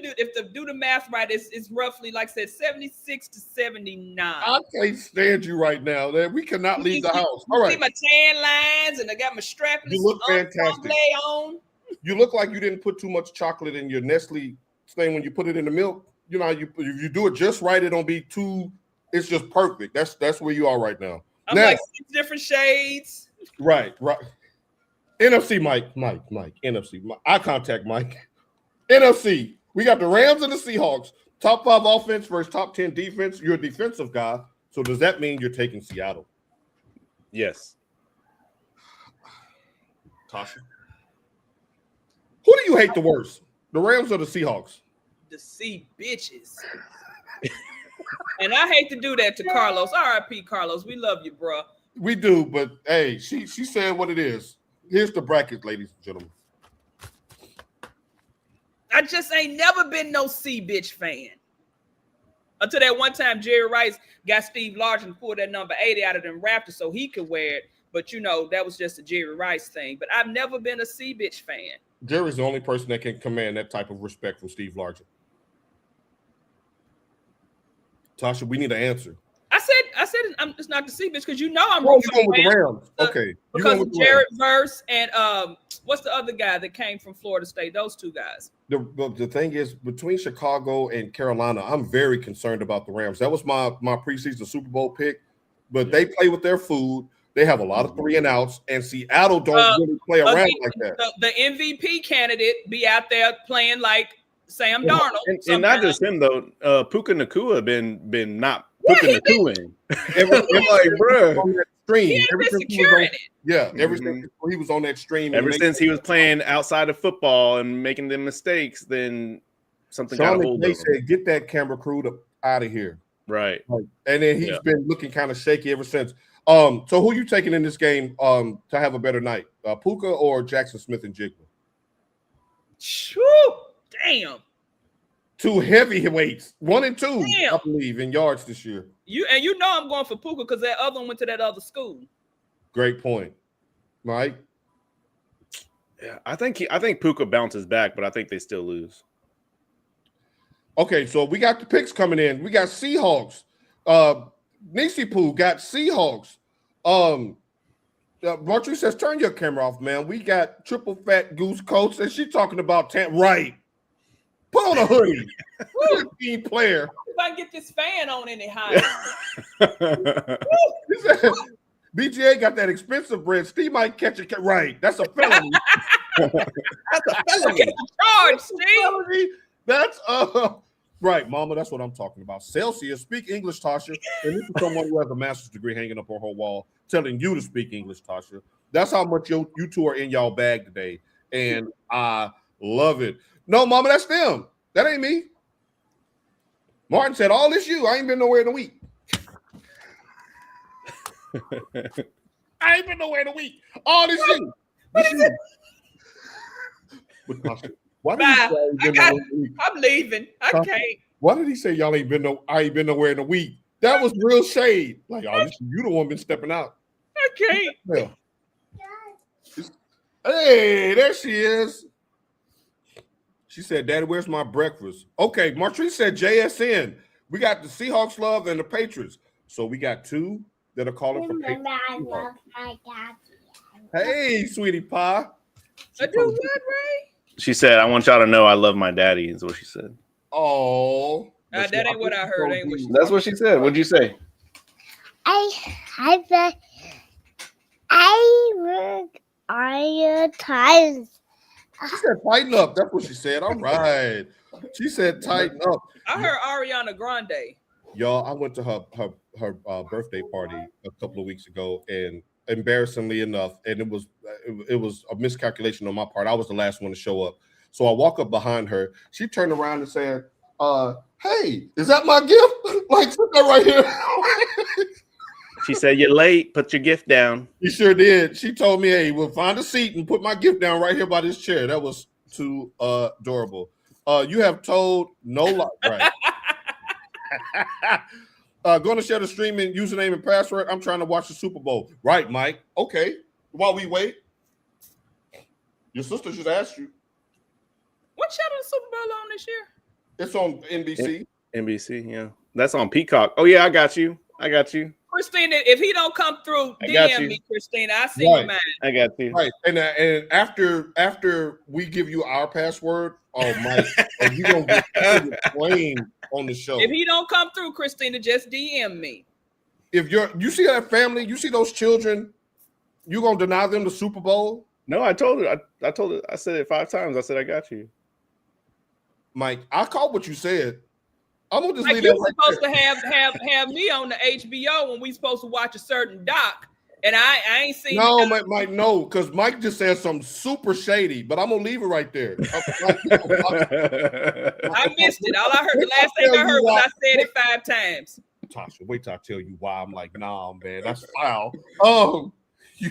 do the math right. It's roughly, like I said, 76 to 79. I can't stand you right now. We cannot leave the house. All right. See my tan lines, and I got my strapless. You look fantastic. On. You look like you didn't put too much chocolate in your Nestle thing when you put it in the milk. You know, if you do it just right, it don't be too. It's just perfect. That's where you are right now. I'm like 6 different shades. Right. NFC, Mike. NFC. Eye contact, Mike. NFC, we got the Rams and the Seahawks. Top 5 offense versus top 10 defense. You're a defensive guy. So does that mean you're taking Seattle? Yes. Tasha? Who do you hate the worst? The Rams or the Seahawks? The sea bitches. And I hate to do that to Carlos. R.I.P. Carlos. We love you, bro. We do, but hey, she said what it is. Here's the bracket, ladies and gentlemen. I just ain't never been no C-bitch fan. Until that one time Jerry Rice got Steve Largent and pulled that number 80 out of them Raptors so he could wear it. But, that was just a Jerry Rice thing. But I've never been a C-bitch fan. Jerry's the only person that can command that type of respect from Steve Largent. Tasha, we need an answer. I said it's not the C-bitch because I'm going with the Rams. Okay. Because of Jared Verse and what's the other guy that came from Florida State? Those two guys. The thing is, between Chicago and Carolina, I'm very concerned about the Rams. That was my preseason Super Bowl pick, but they play with their food. They have a lot of 3-and-outs, and Seattle don't really play around like that. The MVP candidate be out there playing like Sam Darnold. And not just him, though. Puka Nacua been not Puka Nacuaing. Like, bro. He ain't been securing it. Yeah, ever since he was on that stream. Ever since he was playing outside of football and making them mistakes, then something got a hold of him. They said, get that camera crew out of here. Right. And then he's been looking kind of shaky ever since. So who you taking in this game to have a better night? Puka or Jackson Smith and Jigba? Damn. Two heavyweights, 1 and 2, Damn. I believe, in yards this year. I'm going for Puka because that other one went to that other school. Great point, Mike. Yeah, I think Puka bounces back, but I think they still lose. Okay, so we got the picks coming in. We got Seahawks. Nisi Poo got Seahawks. Marjorie says, turn your camera off, man. We got Triple Fat Goose Coats, and she talking about right. Put on a hoodie. Team player. If I can get this fan on any higher. BGA got that expensive bread. Steve might catch it right. That's a felony. That's a felony. Get the charge, Steve. That's right, Mama. That's what I'm talking about. Celsius, speak English, Tasha. And this is someone who has a master's degree hanging up on her wall, telling you to speak English, Tasha. That's how much you two are in y'all bag today, and I love it. No, Mama, that's them. That ain't me. Martin said, all this you. I ain't been nowhere in a week. I ain't been nowhere in a week. All this you. What is it? Why did he say I'm leaving. I can't. Why did he say I ain't been nowhere in a week? That was real shade. Like, you the one been stepping out. I can't. Yeah. Hey, there she is. She said, Daddy, where's my breakfast? Okay, Martrice said JSN. We got the Seahawks love and the Patriots. So we got two that are calling for Patriots. I love my daddy. Hey, sweetie pie. I do what, Ray? She said, I want y'all to know I love my daddy, is what she said. Oh. That ain't what I heard. Ain't what she That's what she said. What'd you say? I work all times. She said tighten up. That's what she said. All right. She said tighten up. I heard Ariana Grande. Y'all, I went to her birthday party a couple of weeks ago, and embarrassingly enough, and it was a miscalculation on my part. I was the last one to show up. So I walk up behind her. She turned around and said, hey, is that my gift? Like, sit that right here. She said, you're late. Put your gift down. She sure did. She told me, hey, we'll find a seat and put my gift down right here by this chair. That was too adorable. You have told no lie. Right. Going to share the streaming username and password. I'm trying to watch the Super Bowl. Right, Mike. Okay. While we wait, your sister just asked you. What channel is Super Bowl on this year? It's on NBC. NBC, yeah. That's on Peacock. Oh, yeah, I got you. Christina, if he don't come through, DM me, Christina. I see your man. I got you. Right. And after we give you our password, oh, Mike, and you going to get blamed on the show. If he don't come through, Christina, just DM me. If you see that family, you see those children, you going to deny them the Super Bowl? No, I told her. I told her. I said it 5 times. I said, I got you. Mike, I caught what you said. I'm gonna just like leave you're that right supposed there. to have me on the HBO when we supposed to watch a certain doc, And I ain't seen No, Mike, no, because Mike just said something super shady, but I'm gonna leave it right there. I missed it. All I heard, the last thing I heard was I said it 5 times. Tasha, wait till I tell you why. I'm like, nah, man, that's foul.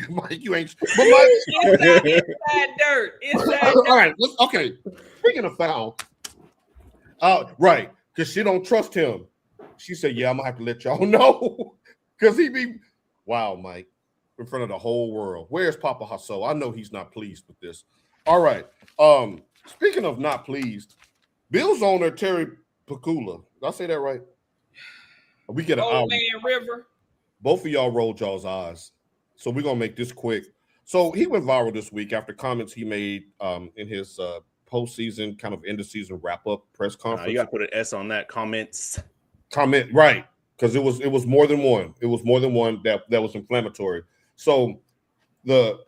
Mike, you ain't. But Mike, inside dirt. Inside dirt. All right, okay. Speaking of foul, right, because she don't trust him. She said, "Yeah, I'm gonna have to let y'all know," because he be, wow, Mike, in front of the whole world. Where's Papa Hasso? I know he's not pleased with this. All right. Speaking of not pleased, Bills owner Terry Pegula. Did I say that right? We get an hour. Man River. Both of y'all rolled y'all's eyes. So we're gonna make this quick. So he went viral this week after comments he made in his postseason kind of end of season wrap up press conference. You got to put an S on that. Comments. Comment right, because it was more than one. It was more than one that was inflammatory. So the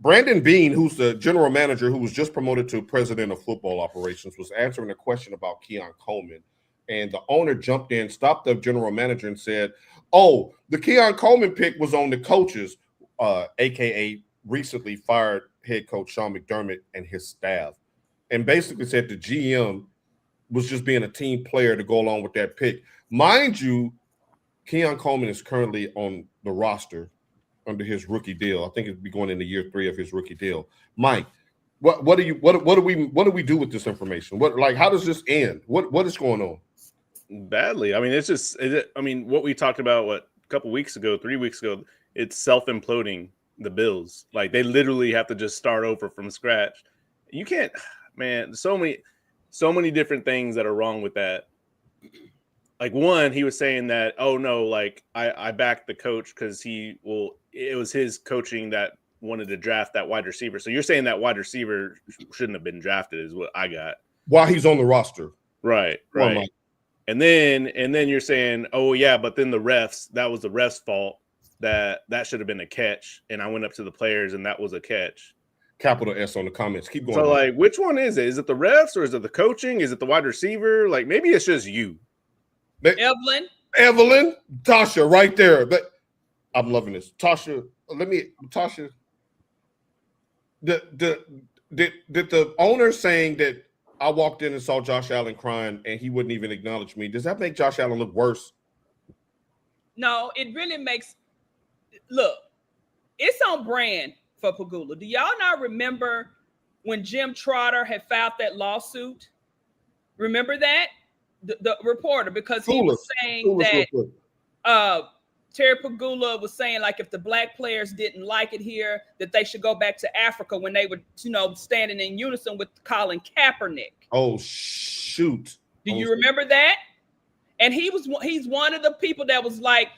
Brandon Beane, who's the general manager who was just promoted to president of football operations, was answering a question about Keon Coleman. And the owner jumped in, stopped the general manager and said, "Oh, the Keon Coleman pick was on the coaches, aka recently fired head coach Sean McDermott and his staff." And basically said the GM was just being a team player to go along with that pick. Mind you, Keon Coleman is currently on the roster under his rookie deal. I think it'd be going into year 3 of his rookie deal. Mike, what do we do with this information? How does this end? What is going on? Badly. I mean, it's just. What we talked about a couple weeks ago, 3 weeks ago. It's self-imploding the Bills. Like they literally have to just start over from scratch. You can't, man. So many different things that are wrong with that. Like one, he was saying that, oh no, like I backed the coach because it was his coaching that wanted to draft that wide receiver. So you're saying that wide receiver shouldn't have been drafted is what I got. While he's on the roster. Right. And then you're saying, oh yeah, but then the refs, that was the refs' fault, that should have been a catch. And I went up to the players and that was a catch. Capital S on the comments. Keep going. So like, which one is it? Is it the refs or is it the coaching? Is it the wide receiver? Like maybe it's just you. Evelyn, Tasha, right there. But I'm loving this. Tasha, did the owner saying that I walked in and saw Josh Allen crying and he wouldn't even acknowledge me, does that make Josh Allen look worse? No, it really makes. Look, it's on brand for Pegula. Do y'all not remember when Jim Trotter had filed that lawsuit? Remember that? The reporter, because he was saying that Terry Pegula was saying, like, if the black players didn't like it here, that they should go back to Africa when they were, standing in unison with Colin Kaepernick. Oh, shoot. Do you remember that? And he's one of the people that was like,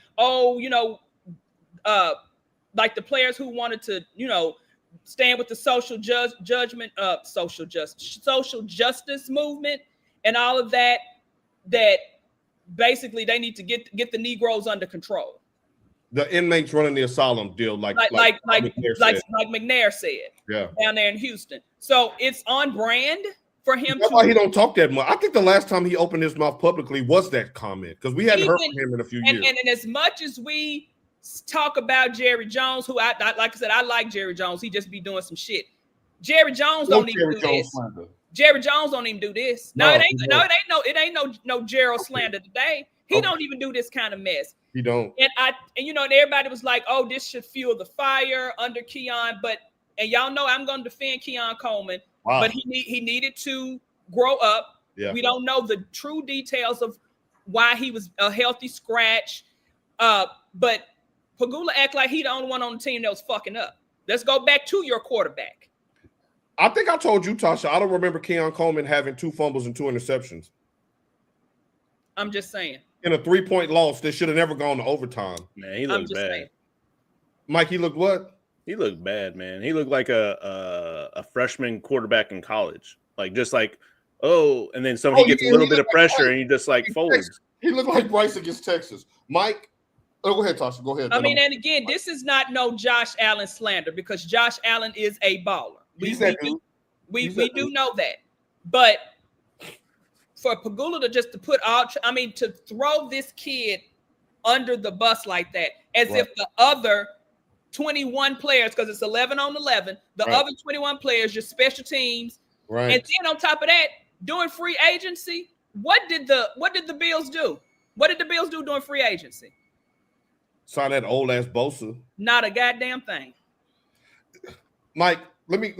like the players who wanted to, stand with the social justice movement and all of that, that basically they need to get the Negroes under control. The inmates running the asylum deal, like McNair said, yeah, down there in Houston. So it's on brand for him. That's why he don't talk that much. I think the last time he opened his mouth publicly was that comment, because we hadn't heard from him in a few years. And as much as we talk about Jerry Jones, who I like I said, I like Jerry Jones. He just be doing some shit. Jerry Jones don't even do this. Jerry Jones don't even do this. It ain't no Gerald slander today. He don't even do this kind of mess. He don't. And everybody was like, oh, this should fuel the fire under Keon. And y'all know I'm going to defend Keon Coleman. Wow. But he needed to grow up. Yeah. We don't know the true details of why he was a healthy scratch. But Pegula act like he the only one on the team that was fucking up. Let's go back to your quarterback. I think I told you, Tasha, I don't remember Keon Coleman having 2 fumbles and 2 interceptions. I'm just saying. In a 3-point loss that should have never gone to overtime. Man, he looked bad. Saying. Mike, he looked what? He looked bad, man. He looked like a freshman quarterback in college. And then he gets a little bit of pressure and he just folds. He looked like Bryce against Texas. Mike, go ahead, Tasha. Go ahead. And again, this is not no Josh Allen slander, because Josh Allen is a baller. We do know that. But for Pegula to just to throw this kid under the bus like that, as if the other 21 players, because it's 11 on 11. The Right. other 21 players, your special teams. Right. And then on top of that, during free agency, what did the Bills do? What did the Bills do during free agency? Saw that old ass Bosa. Not a goddamn thing. Mike, let me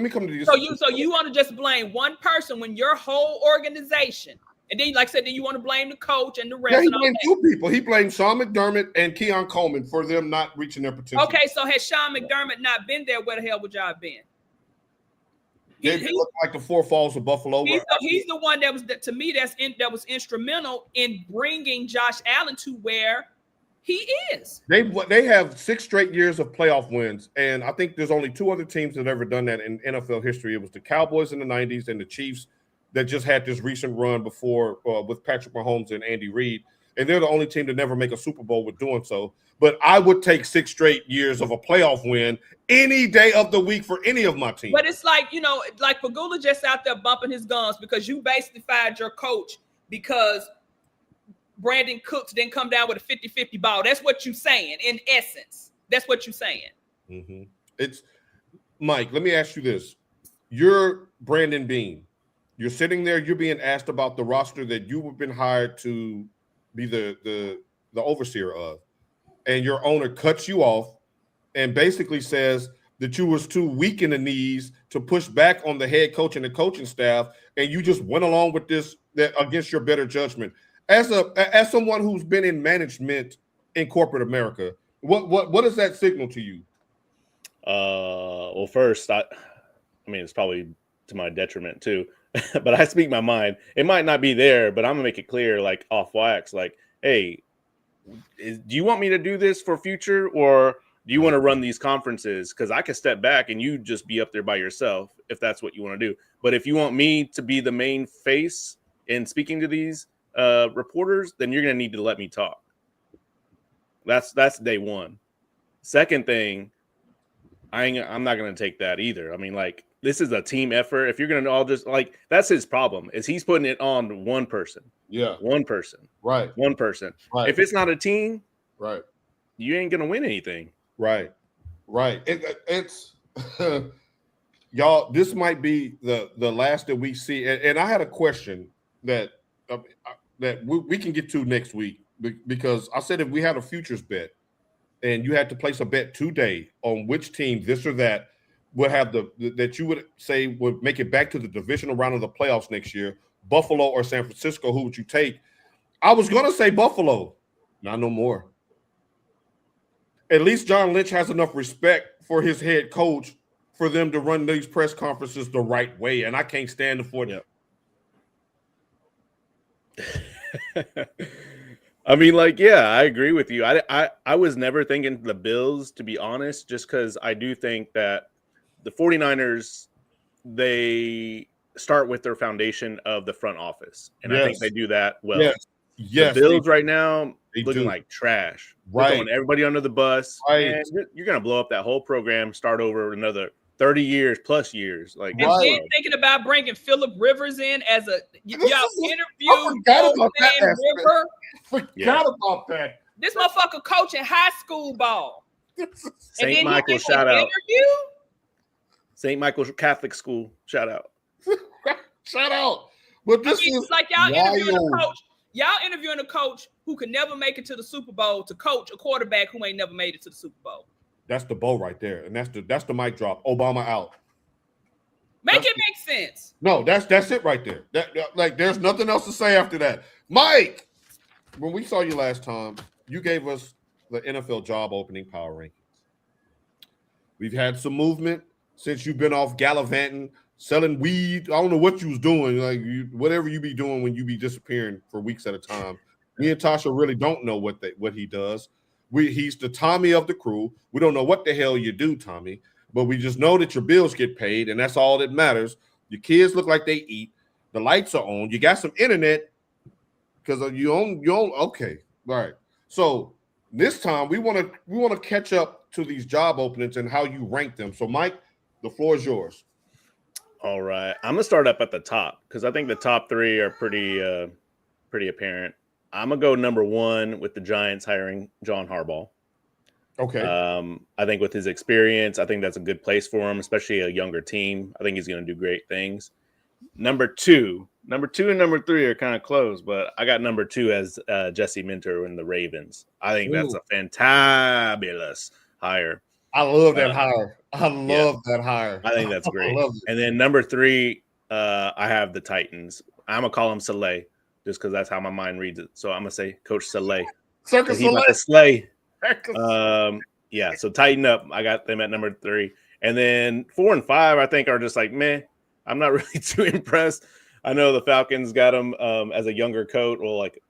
come to you. So you want to just blame one person when your whole organization, and then like I said, then you want to blame the coach and the rest. Yeah, he and all blamed that. two people. He blamed Sean McDermott and Keon Coleman for them not reaching their potential. Okay, so had Sean McDermott not been there, where the hell would y'all have been? They look like the Four Falls of Buffalo. He's the one that was to me that was instrumental in bringing Josh Allen to where he is. They have 6 straight years of playoff wins, and I think there's only 2 other teams that have ever done that in NFL history. It was the Cowboys in the 90s and the Chiefs that just had this recent run before with Patrick Mahomes and Andy Reid, and they're the only team to never make a Super Bowl with doing so. But I would take 6 straight years of a playoff win any day of the week for any of my teams. But it's like, like Pagula just out there bumping his gums because you basically fired your coach because Brandon Cooks didn't come down with a 50-50 ball. That's what you're saying, in essence. That's what you're saying. Mm-hmm. It's Mike, let me ask you this. You're Brandon Beane. You're sitting there, you're being asked about the roster that you've been hired to be the overseer of. And your owner cuts you off and basically says that you was too weak in the knees to push back on the head coach and the coaching staff, and you just went along with this against your better judgment. As someone who's been in management in corporate America, what does that signal to you? Well, first, I mean, it's probably to my detriment too, but I speak my mind. It might not be there, but I'm gonna make it clear, like off wax, like, hey, do you want me to do this for future, or do you want to run these conferences? Because I can step back and you just be up there by yourself if that's what you want to do. But if you want me to be the main face in speaking to these reporters, then you're going to need to let me talk. That's day one. Second thing, I'm not going to take that either. I mean, like, this is a team effort. If you're going to all just like, that's his problem, is he's putting it on one person. Yeah. One person. Right. One person. Right. If it's not a team, right, you ain't going to win anything. Right. Right. It's y'all, this might be the last that we see. And I had a question that we can get to next week, because I said if we had a futures bet and you had to place a bet today on which team this or that would have that you would say would make it back to the divisional round of the playoffs next year, Buffalo or San Francisco, who would you take? I was going to say Buffalo. Not no more. At least John Lynch has enough respect for his head coach for them to run these press conferences the right way, and I can't stand it for them. I mean, like, yeah, I agree with you. I was never thinking the Bills, to be honest, just because I do think that the 49ers, they start with their foundation of the front office, and I think they do that well. Yes. The Bills right now looking do. like trash. Right. They're throwing everybody under the bus. Right. And you're going to blow up that whole program, start over another 30 years plus years. Like, And then thinking about bringing Phillip Rivers in as y'all interviewed forgot about that River. Forgot about that. This motherfucker coaching high school ball. St. Michael, shout out. St. Michael's Catholic School, shout out. Shout out. But this is like y'all interviewing a coach. Y'all interviewing a coach who could never make it to the Super Bowl to coach a quarterback who ain't never made it to the Super Bowl. That's the bow right there, and that's the mic drop. Obama out. Make sense. No, that's it right there. That like, there's nothing else to say after that. Mike, when we saw you last time, you gave us the NFL job opening power rankings. We've had some movement since you've been off gallivanting, selling weed. I don't know what you was doing, like whatever you be doing when you be disappearing for weeks at a time. Me and Tasha really don't know what he does. He's the Tommy of the crew. We don't know what the hell you do, Tommy, but we just know that your bills get paid, and that's all that matters. Your kids look like they eat. The lights are on. You got some internet because you own. Okay, all right. So this time we want to catch up to these job openings and how you rank them. So Mike, the floor is yours. All right, I'm gonna start up at the top because I think the top three are pretty apparent. I'm gonna go number one with the Giants hiring John Harbaugh. Okay. I think with his experience, I think that's a good place for him, especially a younger team. I think he's going to do great things. Number two and number 3 are kind of close, but I got number 2 as Jesse Minter in the Ravens. I think that's a fantabulous hire. I love that hire. I love that hire. I think that's great. I love it. And then number 3, I have the Titans. I'm going to call him Saleh just because that's how my mind reads it. So I'm going to say Coach Saleh. Circus He's about to slay. Yeah, so tighten up. I got them at number 3. And then 4 and 5, I think, are just like, meh. I'm not really too impressed. I know the Falcons got him as a younger coach, or like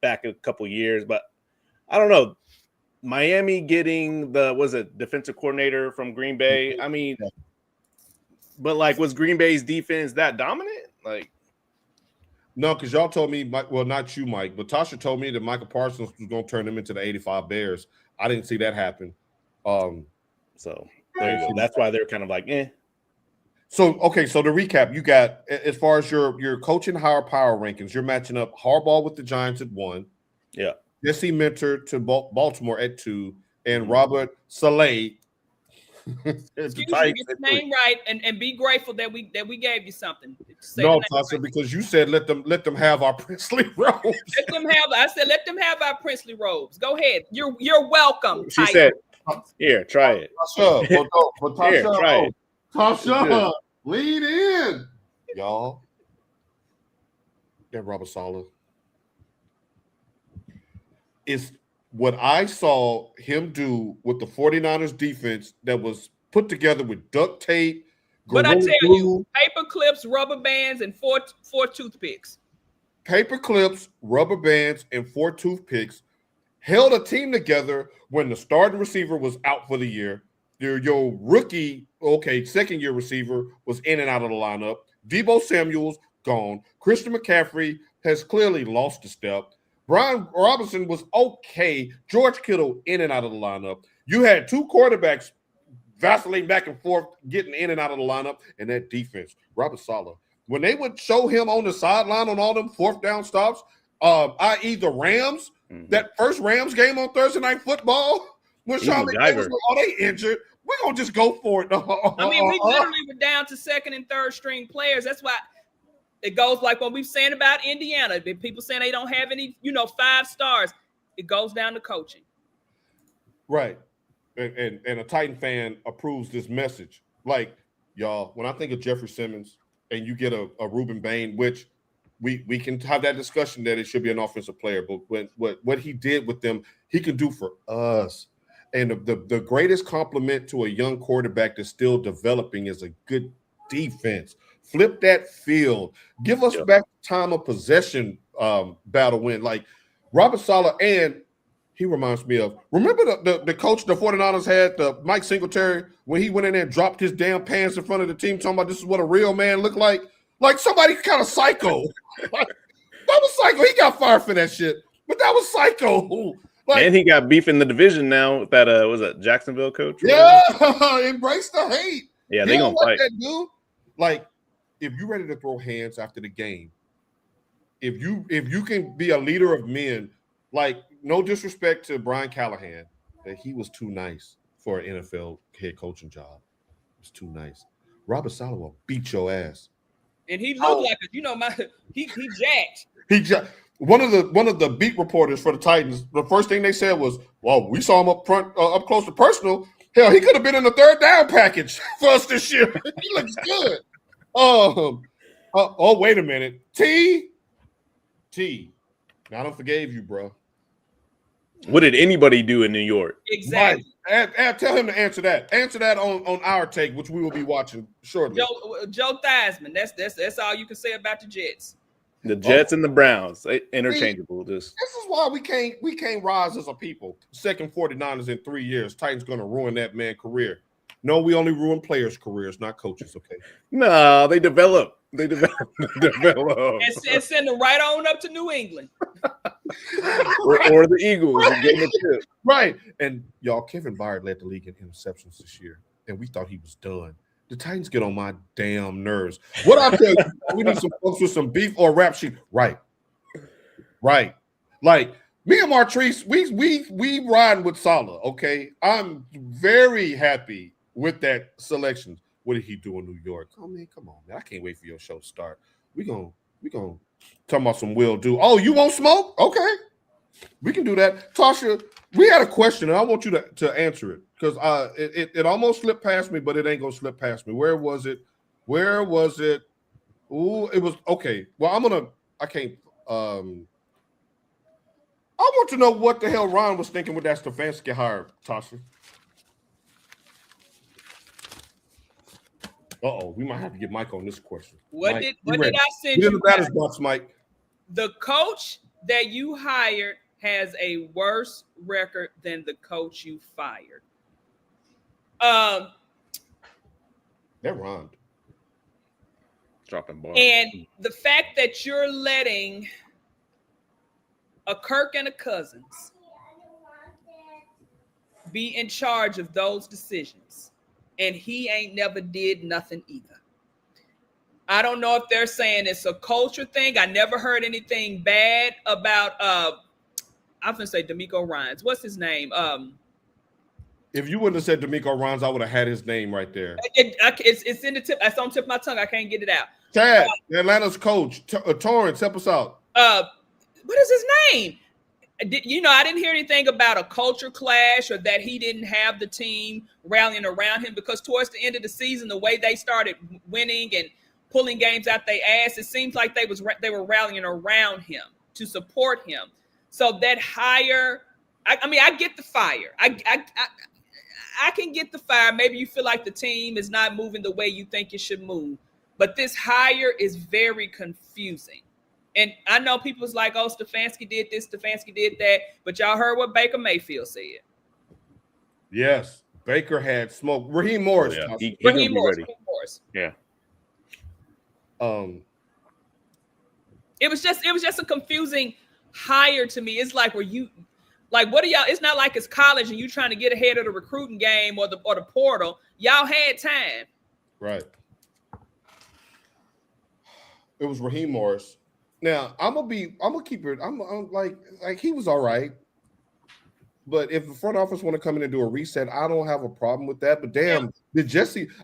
back a couple years, but I don't know. Miami getting the defensive coordinator from Green Bay. I mean, but like, was Green Bay's defense that dominant? Like, no, because y'all told me, well, not you, Mike, but Tasha told me that Michael Parsons was going to turn them into the 85 Bears. I didn't see that happen. So there you go. That's why they're kind of like, eh. So, okay, so to recap, you got, as far as your coaching higher power rankings, you're matching up Harbaugh with the Giants at 1. Yeah. Jesse Minter to Baltimore at 2, and Robert Saleh. Excuse me, get your name right, and be grateful that we gave you something. No, Tasha, because you said let them have our princely robes. Let them have our princely robes. Go ahead. You're welcome. She said, here, try it. Tasha, Here, try it. Tasha, lead in, y'all. That Robert Saleh is what I saw him do with the 49ers defense that was put together with duct tape. But I tell you, paper clips, rubber bands, and four toothpicks. Paper clips, rubber bands, and 4 toothpicks held a team together when the starting receiver was out for the year. Your rookie, second-year receiver was in and out of the lineup. Deebo Samuel's gone. Christian McCaffrey has clearly lost a step. Brian Robinson was okay. George Kittle in and out of the lineup. You had 2 quarterbacks vacillating back and forth, getting in and out of the lineup, and that defense, Robert Saleh. When they would show him on the sideline on all them 4th down stops, i.e. the Rams, that first Rams game on Thursday Night Football, when Sean McVay was like, they injured. We're going to just go for it. I mean, we literally were down to 2nd and 3rd string players. That's why it goes like what we've saying about Indiana. People saying they don't have any, 5 stars. It goes down to coaching. Right. And a Titan fan approves this message. Like, y'all, when I think of Jeffrey Simmons and you get a Reuben Bain, which we can have that discussion that it should be an offensive player, but what he did with them, he can do for us. And the greatest compliment to a young quarterback that's still developing is a good defense. Flip that field. Give us back time of possession battle win. Like Robert Saleh, and he reminds me of, remember the coach the 49ers had, Mike Singletary, when he went in there and dropped his damn pants in front of the team talking about this is what a real man looked like? Like somebody kind of psycho. That was psycho. He got fired for that shit, but that was psycho. Like, and he got beef in the division now with that was it Jacksonville coach? Yeah, embrace the hate. Yeah, they gonna fight. That dude. Like, if you're ready to throw hands after the game, if you can be a leader of men, like no disrespect to Brian Callahan, that he was too nice for an NFL head coaching job. It was too nice. Robert Saleh will beat your ass. And he looked like he jacked. He jacked. One of the beat reporters for the Titans, the first thing they said was, "Well, we saw him up front, up close to personal. Hell, he could have been in the 3rd down package for us this year. He looks good." Wait a minute, T. I don't forgave you, bro. What did anybody do in New York? Exactly. Right. Tell him to answer that. Answer that on our take, which we will be watching shortly. Joe Theismann. That's all you can say about the Jets. The Jets and the Browns, interchangeable. This is why we can't rise as a people. Second 49ers in 3 years. Titans going to ruin that man's career. No, we only ruin players' careers, not coaches. Okay. No, they develop. They develop. And send them right on up to New England. or the Eagles. Right. And y'all, Kevin Byard led the league in interceptions this year, and we thought he was done. The Titans get on my damn nerves. What I tell you, we need some folks with some beef or rap sheet. Right. Like, Me and Martrice, we riding with Salah. Okay, I'm very happy with that selection. What did he do in New York? Oh man, come on, man! I can't wait for your show to start. We gonna talk about some will do. Oh, you won't smoke? Okay, we can do that. Tasha, we had a question, and I want you to answer it because it almost slipped past me, but it ain't gonna slip past me. Where was it? Ooh, it was okay. Well, I can't. I want to know what the hell Ron was thinking with that Stefanski hire, Tasha. We might have to get Mike on this question. What did I send you? That box, Mike. The coach that you hired has a worse record than the coach you fired. That rhymed. Dropping ball. And the fact that you're letting a Kirk and a Cousins be in charge of those decisions, and he ain't never did nothing either. I don't know if they're saying it's a culture thing. I never heard anything bad about I'm gonna say D'Amico Ryans. What's his name? If you wouldn't have said D'Amico Ryans, I would have had his name right there. It's in the tip. It's on the tip of my tongue. I can't get it out. Chad, Atlanta's coach, Torrance, help us out. What is his name? I didn't hear anything about a culture clash or that he didn't have the team rallying around him, because towards the end of the season, the way they started winning and pulling games out their ass, it seems like they were rallying around him to support him. So that hire, I get the fire. I can get the fire. Maybe you feel like the team is not moving the way you think it should move, but this hire is very confusing. And I know people's like, oh, Stefanski did this, Stefanski did that. But y'all heard what Baker Mayfield said. Yes, Baker had smoke. Raheem Morris. Yeah, Raheem Morris. Yeah. It was just a confusing hire to me. It's like, what are y'all? It's not like it's college and you trying to get ahead of the recruiting game or the portal. Y'all had time. Right. It was Raheem Morris. Now I'm gonna keep it. I'm like he was all right, but if the front office want to come in and do a reset, I don't have a problem with that. But damn,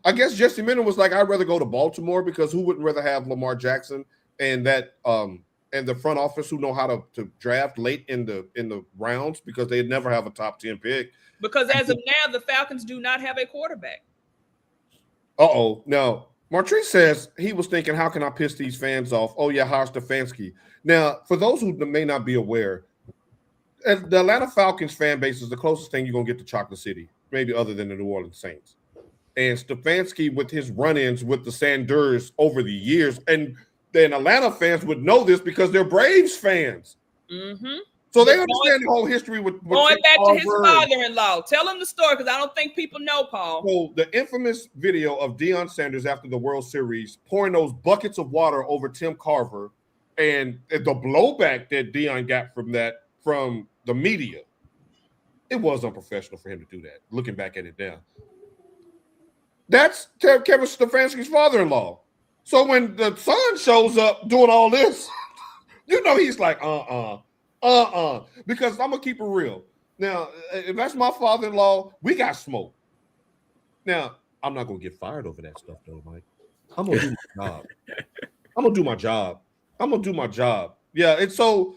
I guess Jesse Minter was like, I'd rather go to Baltimore, because who wouldn't rather have Lamar Jackson and that and the front office who know how to draft late in the rounds, because they'd never have a top 10 pick. Because as of now, the Falcons do not have a quarterback. Now Martrice says he was thinking, how can I piss these fans off? Oh, yeah, hire Stefanski. Now, for those who may not be aware, the Atlanta Falcons fan base is the closest thing you're going to get to Chocolate City, maybe other than the New Orleans Saints. And Stefanski, with his run-ins with the Sanders over the years, and then Atlanta fans would know this because they're Braves fans. Mm-hmm. So they understand the whole history with going back to his father-in-law. Tell him the story, because I don't think people know, Paul. So the infamous video of Deion Sanders after the World Series pouring those buckets of water over Tim Carver, and the blowback that Deion got from the media, it was unprofessional for him to do that. Looking back at it now, that's Kevin Stefanski's father-in-law. So when the son shows up doing all this, he's like, because I'm gonna keep it real. Now, if that's my father-in-law, we got smoke. Now, I'm not gonna get fired over that stuff, though, Mike. I'm gonna do my job. I'm gonna do my job. Yeah, and so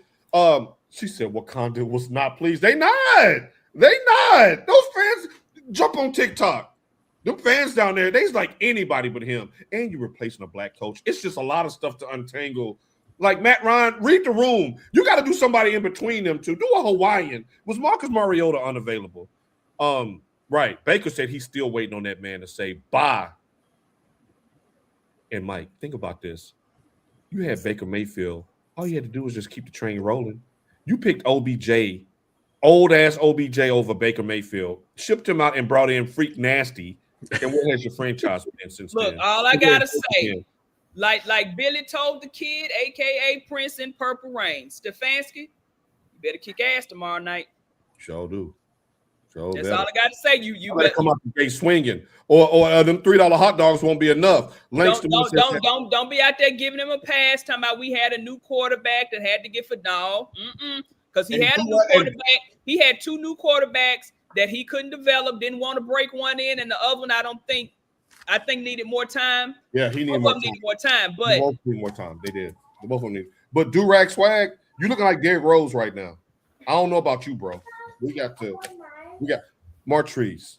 she said Wakanda was not pleased. They not. Those fans jump on TikTok. Them fans down there, they's like anybody but him. And you're replacing a black coach. It's just a lot of stuff to untangle. Like Matt Ryan, read the room. You got to do somebody in between them two. Do a Hawaiian. Was Marcus Mariota unavailable? Right. Baker said he's still waiting on that man to say bye. And Mike, think about this. You had Baker Mayfield. All you had to do was just keep the train rolling. You picked OBJ, old-ass OBJ over Baker Mayfield, shipped him out and brought in Freak Nasty. And what has your franchise been since then? Look, all I got to say, like Billy told the kid, a.k.a. Prince in Purple Rain, Stefanski, you better kick ass tomorrow night. Sure do. That's all I got to say. You better come out the gate swinging, or them $3 hot dogs won't be enough. Don't be out there giving him a pass. Talking about we had a new quarterback that had to get for dog. because he had a new quarterback. He had 2 new quarterbacks that he couldn't develop, didn't want to break one in, and the other one I think needed more time. Yeah, he needed more time. But they both need more time. They did. They both of them need. But do-rag swag, you looking like Derrick Rose right now. I don't know about you, bro. We got Martrice.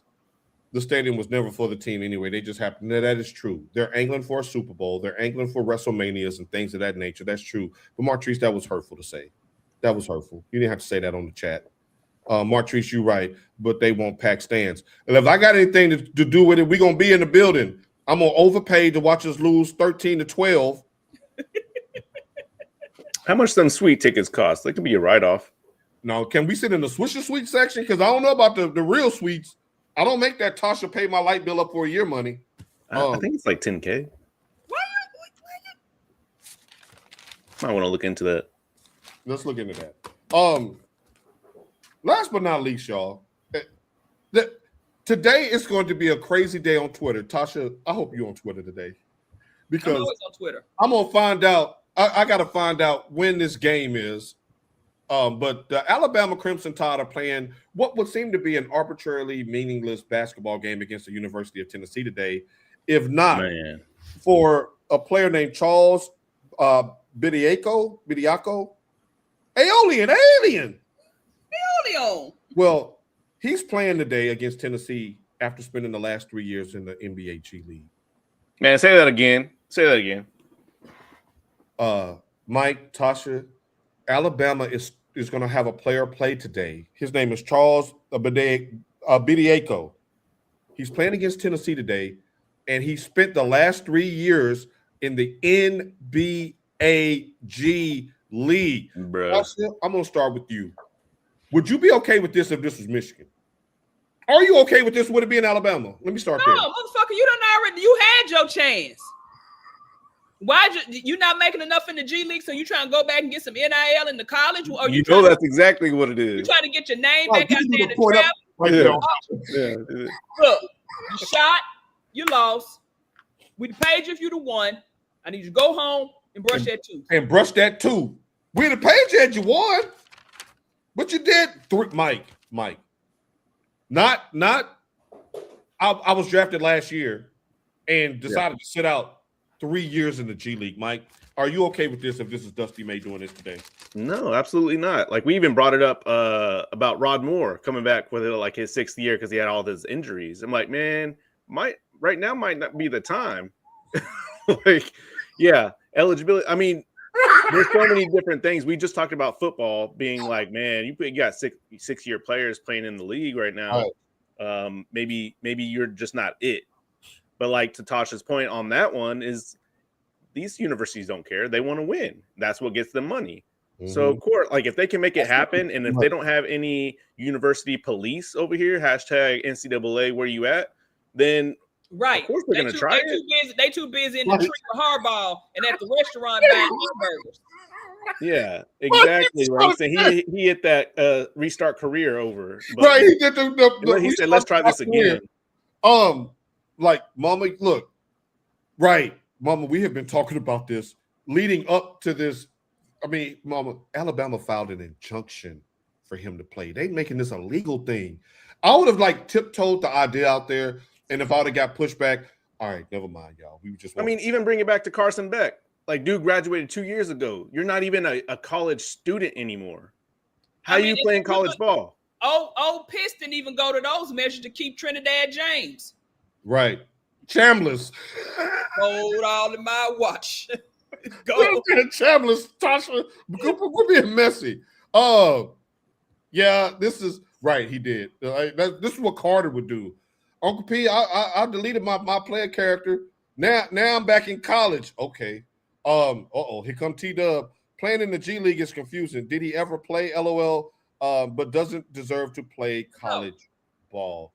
The stadium was never for the team anyway. They just happened. That is true. They're angling for a Super Bowl. They're angling for WrestleManias and things of that nature. That's true. But Martrice, that was hurtful to say. That was hurtful. You didn't have to say that on the chat. Martrice, you're right, but they won't pack stands. And if I got anything to do with it, we're going to be in the building. I'm going to overpay to watch us lose 13-12. How much them sweet tickets cost? They could be a write-off. Now, can we sit in the Swisher Suite section? Because I don't know about the real suites. I don't make that Tasha pay my light bill up for a year money. I think it's like $10K. Might want to look into that. Let's look into that. Last but not least, y'all, today is going to be a crazy day on Twitter. Tasha, I hope you're on Twitter today. Because I'm always on Twitter. I'm going to find out. I got to find out when this game is. But the Alabama Crimson Tide are playing what would seem to be an arbitrarily meaningless basketball game against the University of Tennessee today, if not for a player named Charles Bediako. Alien. Well, he's playing today against Tennessee after spending the last 3 years in the NBA G League. Man, say that again. Mike, Tasha, Alabama is going to have a player play today. His name is Charles Bediako. He's playing against Tennessee today, and he spent the last 3 years in the NBA G League. Tasha, I'm going to start with you. Would you be okay with this if this was Michigan? Are you okay with this? Would it be in Alabama? Let me start there. No, motherfucker, you had your chance. Why you not making enough in the G League, so you trying to go back and get some NIL in the college? Or you know that's exactly what it is. You trying to get your name back out there in the trap? Look, you shot, you lost. We paid you if you'd have won. I need you to go home and brush that tooth. And brush that tooth. We'd have paid you had you won. But you did. Mike. Not. I was drafted last year and decided to sit out 3 years in the G League. Mike, are you okay with this if this is Dusty May doing this today? No, absolutely not. Like, we even brought it up about Rod Moore coming back with like his 6th year because he had all his injuries. I'm like, man, right now might not be the time. Eligibility. I mean, there's so many different things. We just talked about football being like, man, you got 6-year players playing in the league right now. Right. Maybe you're just not it. But like to Tasha's point on that one is these universities don't care. They want to win. That's what gets them money. Mm-hmm. So of course, like if they can make it happen, and if they don't have any university police over here, hashtag NCAA, where you at? Then right. Of course they're going to try it. They too busy in the tree with hardball and at the restaurant buying hamburgers. Yeah, exactly. Right. So he hit that restart career over. Right. He did he said, "Let's try this again." Like, Mama, look, right, Mama, we have been talking about this leading up to this. I mean, Mama, Alabama filed an injunction for him to play. They making this a legal thing. I would have like tiptoed the idea out there, and if I would have got pushback, all right, never mind, y'all. We just. Even bring it back to Carson Beck. Like, dude graduated 2 years ago. You're not even a college student anymore. How are you playing college ball? Old Piss didn't even go to those measures to keep Trinidad James. Right. Chambliss. Gold all in my watch. Go. Chambliss, Tasha. We're being messy. Yeah, this is right. He did. This is what Carter would do. Uncle P, I deleted my player character. Now I'm back in college. Okay. Here come T-Dub. Playing in the G League is confusing. Did he ever play? LOL. But doesn't deserve to play college ball.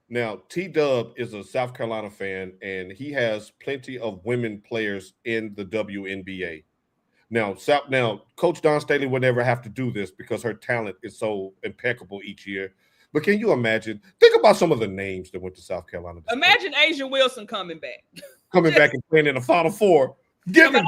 Now, T-Dub is a South Carolina fan, and he has plenty of women players in the WNBA. Now, Coach Don Staley would never have to do this because her talent is so impeccable each year. But can you imagine? Think about some of the names that went to South Carolina. Imagine Asia Wilson coming back. Coming back and playing in the Final Four. Giving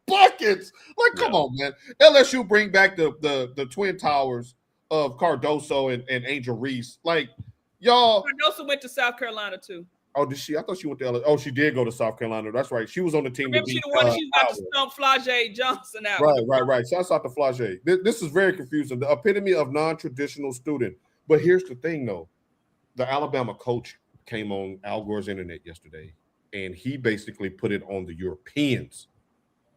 buckets. Like, come Yeah. on, man. LSU bring back the Twin Towers of Cardoso and Angel Reese. Like, y'all. Cardoso went to South Carolina too. Oh, did she? I thought she went to LSU. Oh, she did go to South Carolina. That's right. She was on the team. Remember, she the one that she was about to stomp Flau'jae Johnson out. Right. Shouts out to Flau'jae. This is very confusing. The epitome of non-traditional student. But here's the thing, though. The Alabama coach came on Al Gore's internet yesterday, and he basically put it on the Europeans.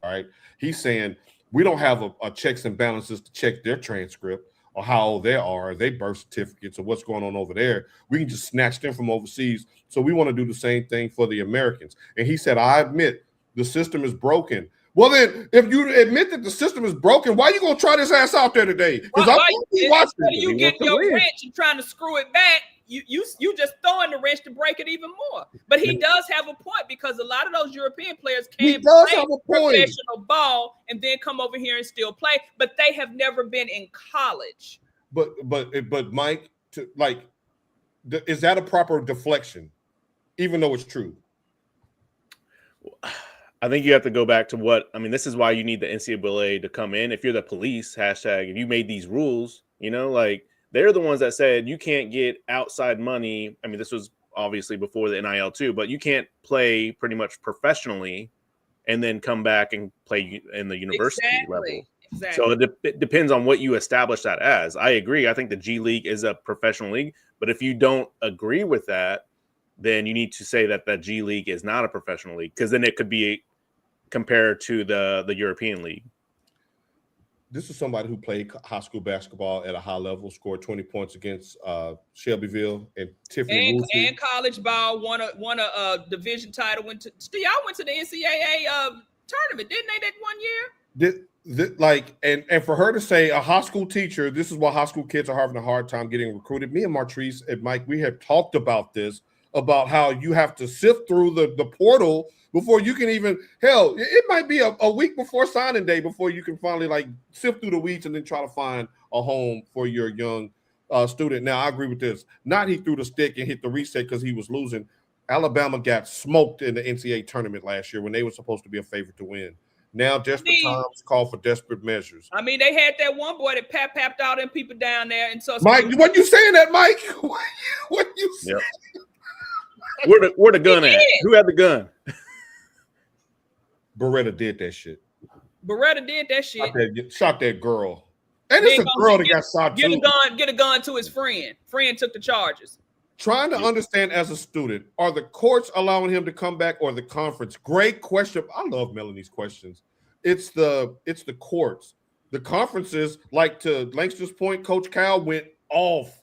All right. He's saying we don't have a checks and balances to check their transcript or how old they are, their birth certificates, or what's going on over there. We can just snatch them from overseas. So we want to do the same thing for the Americans. And he said, I admit the system is broken. Well, then, if you admit that the system is broken, why are you going to try this ass out there today? Because I'm watching you get your wrench and trying to screw it back. You just throwing the wrench to break it even more. But he does have a point, because a lot of those European players can't play professional ball and then come over here and still play, but they have never been in college. But Mike, is that a proper deflection, even though it's true? I think you have to go back to this is why you need the NCAA to come in. If you're the police, hashtag, if you made these rules, they're the ones that said you can't get outside money. I mean, this was obviously before the NIL too, but you can't play pretty much professionally and then come back and play in the university level. Exactly. So it depends on what you establish that as. I agree. I think the G League is a professional league, but if you don't agree with that, then you need to say that the G League is not a professional league, because then it could be compared to the European League. This is somebody who played high school basketball at a high level, scored 20 points against Shelbyville and Tiffany and college ball, won a division title. Y'all went to the NCAA tournament, didn't they, that 1 year? And for her to say a high school teacher, this is why high school kids are having a hard time getting recruited. Me and Martrice and Mike, we have talked about this, about how you have to sift through the portal before you can even, hell, it might be a week before signing day before you can finally sift through the weeds and then try to find a home for your young student. Now, I agree with this. Not he threw the stick and hit the reset because he was losing. Alabama got smoked in the NCAA tournament last year when they were supposed to be a favorite to win. Now, desperate times call for desperate measures. I mean, they had that one boy that papped all them people down there. And so, Mike, what you saying that, Mike? What you saying? Yep. Where the gun at? Who had the gun? Beretta did that shit. Shot that girl. And it's a girl that got shot too. Get a gun to his friend. Friend took the charges. Trying to understand as a student, are the courts allowing him to come back or the conference? Great question. I love Melanie's questions. It's the courts. The conferences, like to Langston's point, Coach Cal went off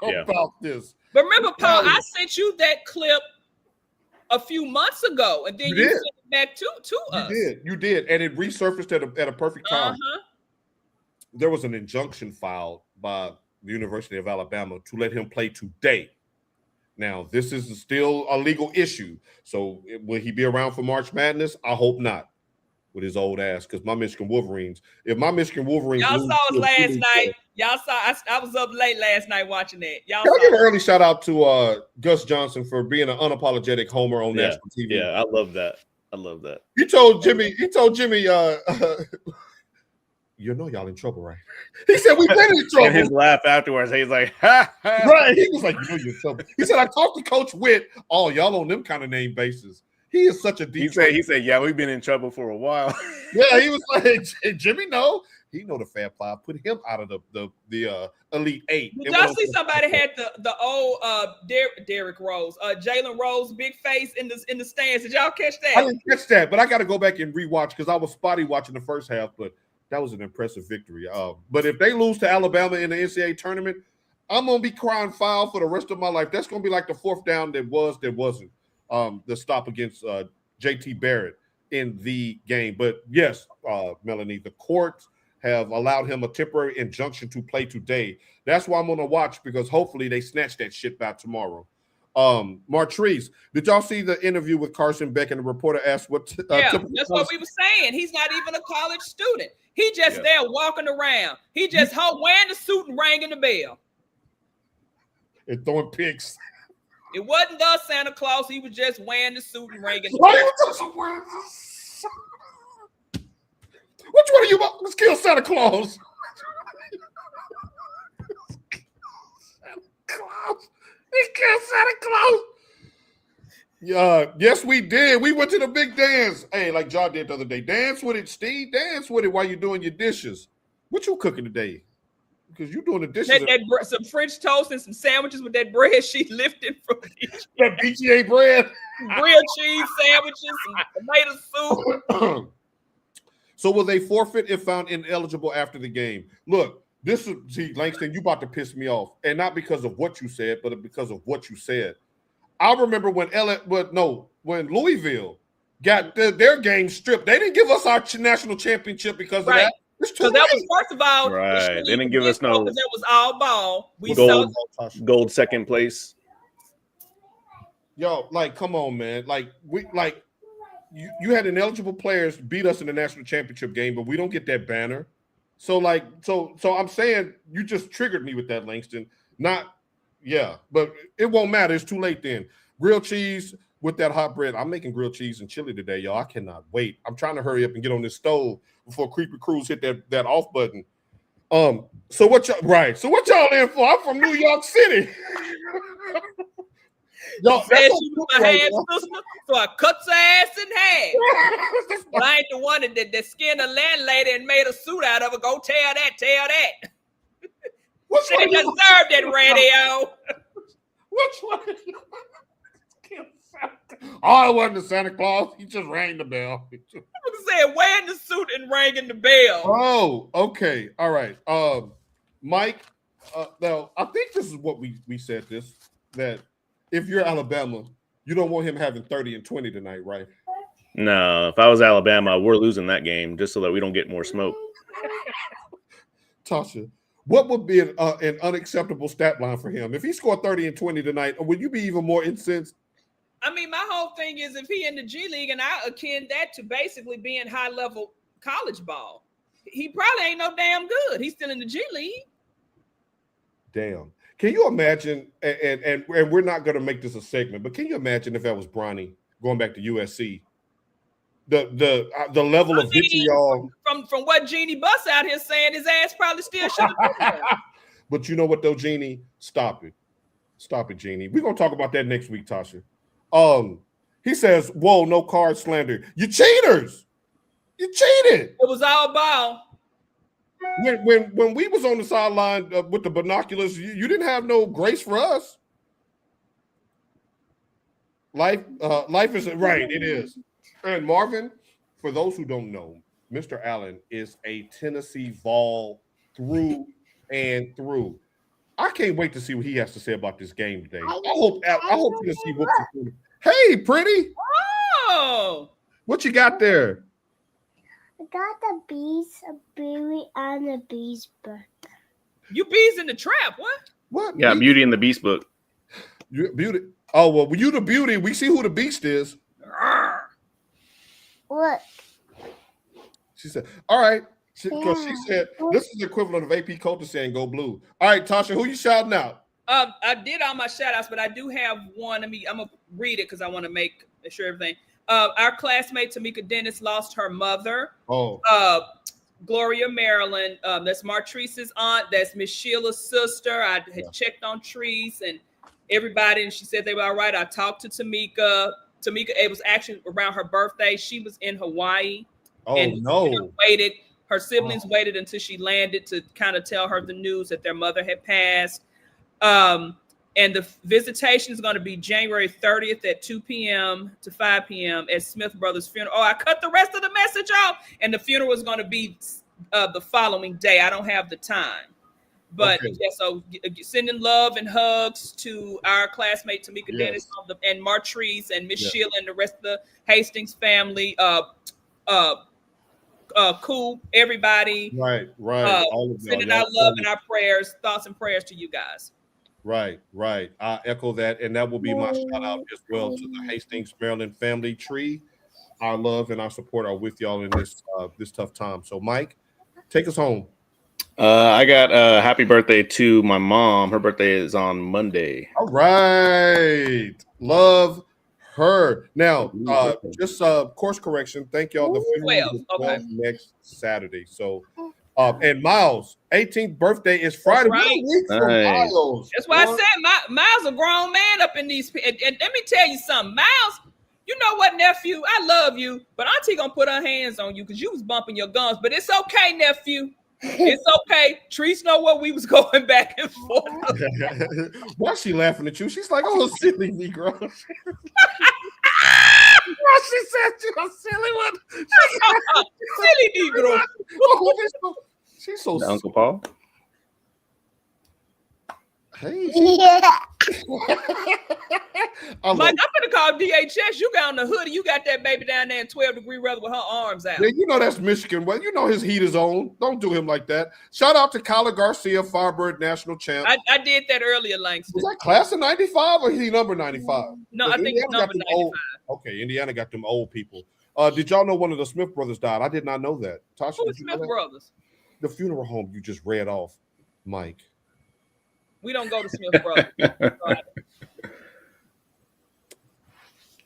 about this. But remember, Paul, I sent you that clip a few months ago, and then you sent it back to us. You did, and it resurfaced at a perfect time. There was an injunction filed by the University of Alabama to let him play today. Now, this is still a legal issue, so will he be around for March Madness? I hope not, with his old ass, because my Michigan Wolverines. If my Michigan Wolverines, y'all saw us last night. Y'all saw. I was up late last night watching that. Y'all Can I give an early shout out to Gus Johnson for being an unapologetic homer on national TV? Yeah, I love that. He told Jimmy, you know y'all in trouble, right? He said we've been in trouble. And his laugh afterwards, he's like, ha, ha. Right. He was like, you know you're in trouble. He said, I talked to Coach Witt. Oh, y'all on them kind of name bases. He is such a deep. He said, yeah, we've been in trouble for a while. Yeah, he was like, Jimmy, no. He know the Fab Five. Put him out of the Elite Eight. Did y'all see somebody had the old Derrick Rose, Jalen Rose, big face in the stands? Did y'all catch that? I didn't catch that, but I got to go back and rewatch because I was spotty watching the first half, but that was an impressive victory. But if they lose to Alabama in the NCAA tournament, I'm going to be crying foul for the rest of my life. That's going to be like the fourth down that wasn't the stop against JT Barrett in the game. But yes, Melanie, the courts have allowed him a temporary injunction to play today. That's why I'm going to watch, because hopefully they snatch that shit back tomorrow. Martrice, did y'all see the interview with Carson Beck, and the reporter asked what? That's what we were saying. He's not even a college student. He just there walking around. He just wearing the suit and ringing the bell. And throwing picks. It wasn't the Santa Claus. He was just wearing the suit and ringing the bell. Which one of you? Let's kill Santa Claus. Let's kill Santa Claus. Yes, we did. We went to the big dance. Hey, like John did the other day. Dance with it, Steve. Dance with it while you're doing your dishes. What you cooking today? Because you doing the dishes. Some French toast and some sandwiches with that bread she lifted from that BGA bread. Grilled cheese sandwiches, some tomato soup. So will they forfeit if found ineligible after the game? Look, Langston, you about to piss me off. And not because of what you said, but because of what you said. I remember when Louisville got their game stripped. They didn't give us our national championship because of that. So that was, first of all, right. They didn't give us no. Because that was all ball. We gold second place. Yo, like, come on, man. You had ineligible players beat us in the national championship game, but we don't get that banner. So I'm saying you just triggered me with that, Langston. But it won't matter. It's too late then. Grilled cheese with that hot bread. I'm making grilled cheese and chili today, y'all. I cannot wait. I'm trying to hurry up and get on this stove before Creepy Cruz hit that off button. So what y'all in for? I'm from New York City. Yo, said she was my half sister, so I cut her ass in half. But I ain't the one that skinned a landlady and made a suit out of her. Go tell that. She didn't deserve that radio. Which one? Oh, it wasn't the Santa Claus. He just rang the bell. I said wearing the suit and ringing the bell. Oh, okay. All right. Mike, now I think this is what we said this, that if you're Alabama, you don't want him having 30 and 20 tonight, right? No, if I was Alabama, we're losing that game just so that we don't get more smoke. Tasha, what would be an unacceptable stat line for him? If he scored 30 and 20 tonight, would you be even more incensed? I mean, my whole thing is if he in the G League, and I akin that to basically being high-level college ball, he probably ain't no damn good. He's still in the G League. Damn. Can you imagine, and we're not going to make this a segment, but can you imagine if that was Bronny going back to USC? The level of vitriol. From what Jeannie Buss out here saying, his ass probably still should have done. But you know what, though, Jeannie? Stop it. Stop it, Jeannie. We're going to talk about that next week, Tasha. He says, whoa, no card slander. You cheaters. You cheated. It was all ball. When we was on the sideline with the binoculars, you didn't have no grace for us. Life is right. It is. And Marvin, for those who don't know, Mr. Allen is a Tennessee Vol through and through. I can't wait to see what he has to say about this game today. I hope Tennessee whoops it. Hey, pretty. Oh, what you got there? I got the bees, a berry, and a bee's book. You bees in the trap? What? Yeah, Beauty and the Beast book. Beauty. Oh well, you the beauty. We see who the beast is. Look. She said, "All right." Because she said this is the equivalent of AP Coulter saying "Go Blue." All right, Tasha, who you shouting out? I did all my shout outs, but I do have one. I'm gonna read it because I want to make sure everything. Our classmate Tamika Dennis lost her mother. Oh. Gloria Maryland. That's Martrice's aunt. That's Miss Sheila's sister. I had checked on Treese and everybody, and she said they were all right. I talked to Tamika. It was actually around her birthday. She was in Hawaii. Oh, and no. Her siblings waited until she landed to kind of tell her the news that their mother had passed. And the visitation is going to be January 30th at 2 p.m. to 5 p.m. at Smith Brothers Funeral. Oh, I cut the rest of the message off. And the funeral is going to be the following day. I don't have the time. But so sending love and hugs to our classmate Tamika Dennis and Martrice and Miss Sheila and the rest of the Hastings family. Cool, everybody. Right. All of sending our love and our prayers, thoughts and prayers to you guys. Right. I echo that, and that will be my shout out as well to the Hastings, Maryland family tree. Our love and our support are with y'all in this tough time. So, Mike, take us home. I got happy birthday to my mom. Her birthday is on Monday. All right. Love concur. Now, just course correction. Thank y'all. The funeral is 12, next Saturday. So, and Miles' 18th birthday is Friday. Right. What a week for Miles. That's why I said Miles a grown man up in these. And let me tell you something, Miles. You know what, nephew? I love you, but Auntie gonna put her hands on you because you was bumping your gums. But it's okay, nephew. It's okay. Trees know what we was going back and forth. Why is she laughing at you? She's like, "Oh, silly Negro." She said you're a silly one. Silly Negro. Oh, she's so Uncle Paul. Hey. Yeah. Mike, I'm gonna call DHS. You got on the hoodie. You got that baby down there in 12-degree weather with her arms out. Yeah, you know that's Michigan. Well, you know his heat is on. Don't do him like that. Shout out to Kyler Garcia, Firebird National Champ. I did that earlier, Langston. Was that class of 95 or he number 95? No, I think it's number 95. Okay, Indiana got them old people. Did y'all know one of the Smith brothers died? I did not know that. Tasha, Who was Smith brothers? The funeral home you just read off, Mike. We don't go to Smith brothers.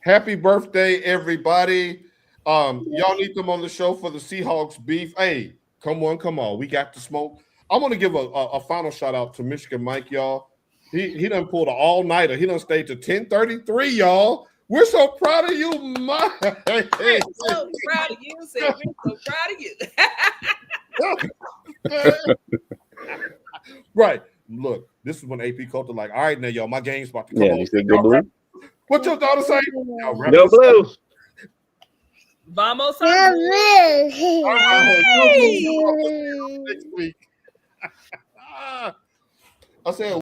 Happy birthday, everybody. Y'all need them on the show for the Seahawks beef. Hey, come on. We got the smoke. I want to give a final shout out to Michigan Mike, y'all. He done pulled an all-nighter. He done stayed to 10:33, y'all. We're so proud of you, Mike. We're so proud of you. We're so proud of you. Right. Look, this is when AP Coulter like, all right, now, y'all, my game's about to come on. He said go blue. What your daughter say? Go blue. Vamos. Next week. I said.